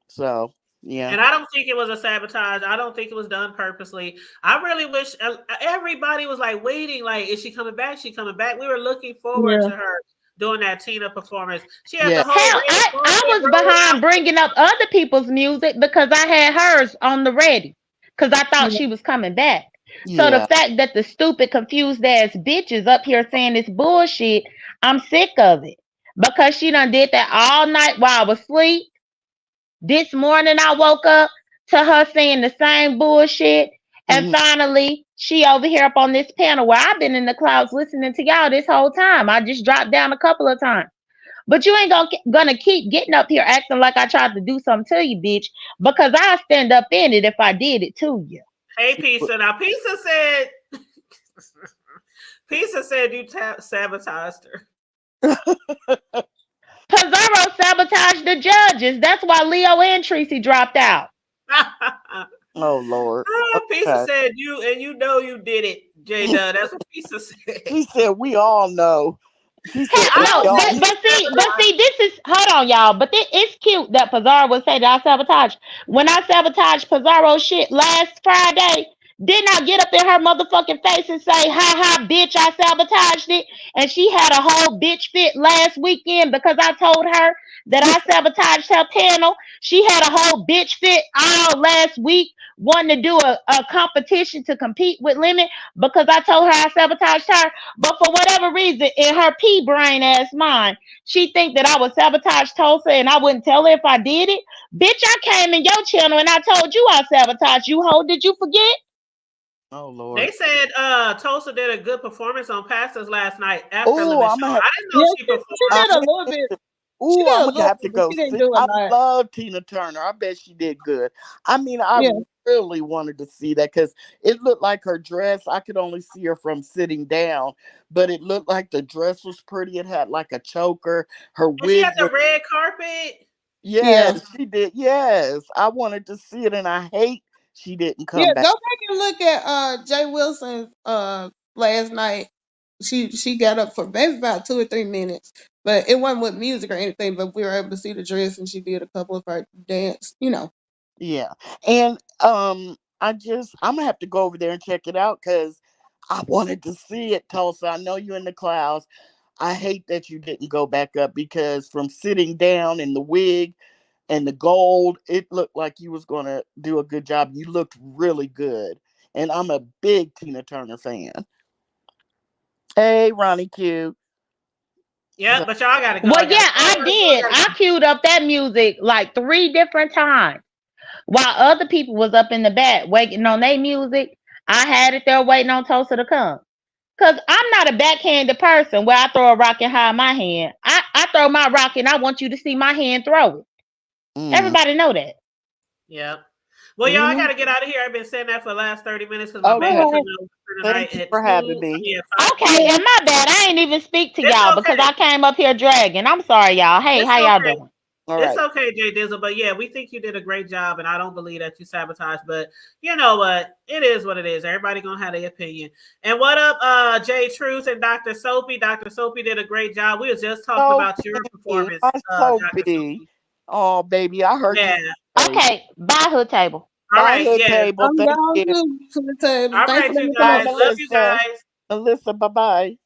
so yeah, And I don't think it was a sabotage. I don't think it was done purposely. I really wish everybody was like waiting, like, is she coming back? She coming back? We were looking forward Yeah. to her doing that Tina performance. She had yeah, the whole Hell, red I carpet was rolled behind out. bringing up other people's music because I had hers on the ready because I thought Yeah. she was coming back. So the yeah. fact that the stupid, confused ass bitch is up here saying this bullshit, I'm sick of it because she done did that all night while I was asleep. This morning I woke up to her saying the same bullshit. And Mhm. finally, she over here up on this panel where I've been in the clouds listening to y'all this whole time. I just dropped down a couple of times. But you ain't gonna keep getting up here acting like I tried to do something to you, bitch, because I stand up in it if I did it to you. Hey, Pizza. Now, Pizza said, Pizza said you sabotaged her. Pizarro sabotaged the judges. That's why Leo and Tracy dropped out. Oh Lord. Pizza Okay. said you, and you know you did it, J Dub. That's what Pizza said. She said we all know. She said Hell, we I no, don't all. think but, she but see, sabotaged. this is hold on, y'all. But it's cute that Pizarro would say that I sabotaged. When I sabotaged Pizarro shit last Friday, Didn't I get up in her motherfucking face and say, ha ha, bitch, I sabotaged it? And she had a whole bitch fit last weekend because I told her that I sabotaged her panel. She had a whole bitch fit all last week, wanting to do a competition to compete with Lemon because I told her I sabotaged her. But for whatever reason, in her pea brain ass mind, she think that I would sabotage Tulsa and I wouldn't tell her if I did it. Bitch, I came in your channel and I told you I sabotaged you, hoe. Did you forget? Oh Lord. They said Tulsa did a good performance on Pastors last night after Oh, Lemon I'm Show. gonna have, I didn't know she She performed. did a little bit. She ooh, did a I'm gonna little have to bit, but go she didn't see. do a I lot. love Tina Turner. I bet she did good. I mean, I Yeah. really wanted to see that because it looked like her dress. I could only see her from sitting down, but it looked like the dress was pretty. It had like a choker. Her And she had wig the was, red carpet. Yeah. yes, she did. Yes, I wanted to see it, and I hate she didn't Yeah, come back. go back and look at Jay Wilson's last night. She got up for maybe about 2 or 3 minutes, but it wasn't with music or anything. But we were able to see the dress, and she did a couple of her dance. Yeah, and I'm gonna have to go over there and check it out because I wanted to see it, Tulsa. I know you in the clouds. I hate that you didn't go back up because from sitting down in the wig and the gold, it looked like you was gonna do a good job. You looked really good, and I'm a big Tina Turner fan. Hey, Ronnie Q. Yeah, So, but y'all gotta go. Well, I gotta yeah, I did. I queued up that music like 3 different times while other people was up in the back waiting on their music. I had it there waiting on Tulsa to come. Cause I'm not a backhanded person where I throw a rock and hide my hand. I throw my rock and I want you to see my hand throw it. mm, Everybody know that. Yep. Well, y'all, I mhm. gotta get out of here. I've been saying that for the last 30 minutes because my baby's Okay, coming Right. over for tonight thank you at for 2. having I me. mean, at 5 Okay, p.m. and my bad. I ain't even speak to It's y'all because okay. I came up here dragging. I'm sorry, y'all. Hey, It's how y'all okay. doing? All It's right. okay, Jay Dizzle. But yeah, we think you did a great job, and I don't believe that you sabotaged. But you know what? It is what it is. Everybody gonna have their opinion. And what up, Jay Truth and Dr. Soapy? Dr. Soapy did a great job. We was just talking about your Sophie, performance, my Dr. Sophie. Soapy. Oh, baby, I heard you Yeah. say. Okay, bye, hood table. All Bye, right. hood Yeah. table. I'm Thank down you. to the table. All Thanks for right, you letting me come Bye, up. guys. Love you Melissa. guys. Melissa, bye bye.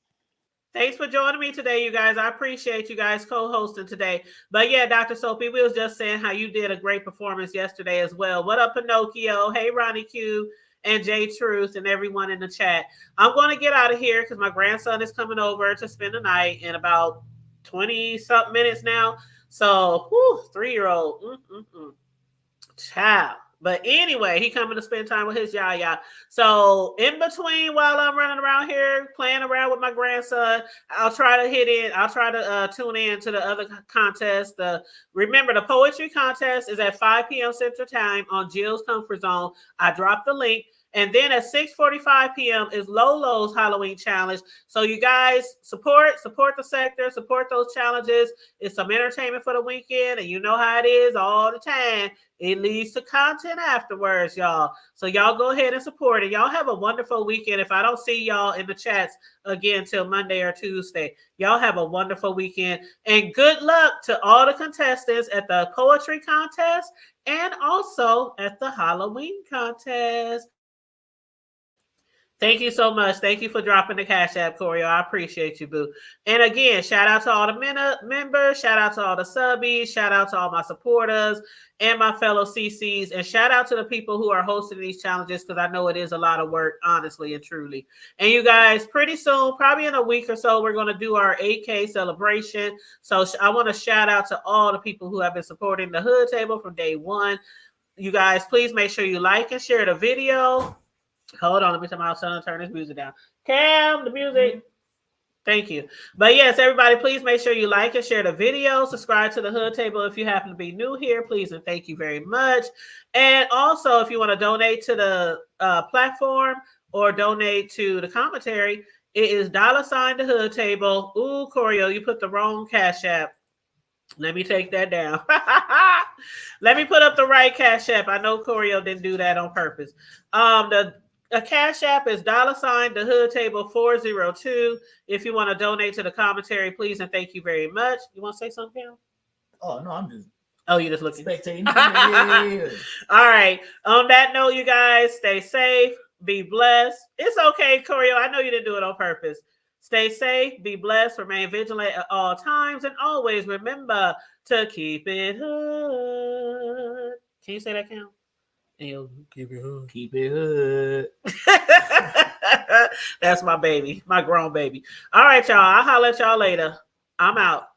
Thanks for joining me today, you guys. I appreciate you guys co-hosting today. But yeah, Dr. Soapy, we was just saying how you did a great performance yesterday as well. What up, Pinocchio? Hey, Ronnie Q and Jay Truth and everyone in the chat. I'm going to get out of here because my grandson is coming over to spend the night in about 20-something minutes now. So, 3-year-old. Child. But anyway, he coming to spend time with his yaya. So in between, while I'm running around here playing around with my grandson, I'll try to hit in. I'll try to tune in to the other contest. Remember, the poetry contest is at 5 p.m. Central Time on Jill's Comfort Zone. I dropped the link. And then at 6:45 p.m. is Lolo's Halloween Challenge. So you guys support the sector, support those challenges. It's some entertainment for the weekend, and you know how it is all the time. It leads to content afterwards, y'all. So y'all go ahead and support it. Y'all have a wonderful weekend. If I don't see y'all in the chats again till Monday or Tuesday, y'all have a wonderful weekend. And good luck to all the contestants at the poetry contest and also at the Halloween contest. Thank you so much. Thank you for dropping the Cash App, Corey. I appreciate you, boo. And again, shout out to all the members. Shout out to all the subbies. Shout out to all my supporters and my fellow CCs. And shout out to the people who are hosting these challenges because I know it is a lot of work, honestly and truly. And you guys, pretty soon, probably in a week or so, we're going to do our 8K celebration. So I want to shout out to all the people who have been supporting the Hood Table from day one. You guys, please make sure you like and share the video. Hold on, let me tell my son to turn his music down. Cam, the music. Thank you. But yes, everybody, please make sure you like and share the video. Subscribe to the Hood Table if you happen to be new here, please, and thank you very much. And also, if you want to donate to the platform or donate to the commentary, it is $ the Hood Table. Ooh, Corio, you put the wrong Cash App. Let me take that down. Let me put up the right Cash App. I know Corio didn't do that on purpose. The Cash App is $ the Hood Table 402. If you want to donate to the commentary, please and thank you very much. You want to say something, Cam? Oh no, I'm just. Oh, you just looking. Spectating. Yeah. All right. On that note, you guys, stay safe, Be blessed. It's okay, Corio. I know you didn't do it on purpose. Stay safe, be blessed, remain vigilant at all times, and always remember to keep it hood. Can you say that, Cam? Keep it hood. Keep it hood. That's my baby, my grown baby. All right, y'all. I'll holler at y'all later. I'm out.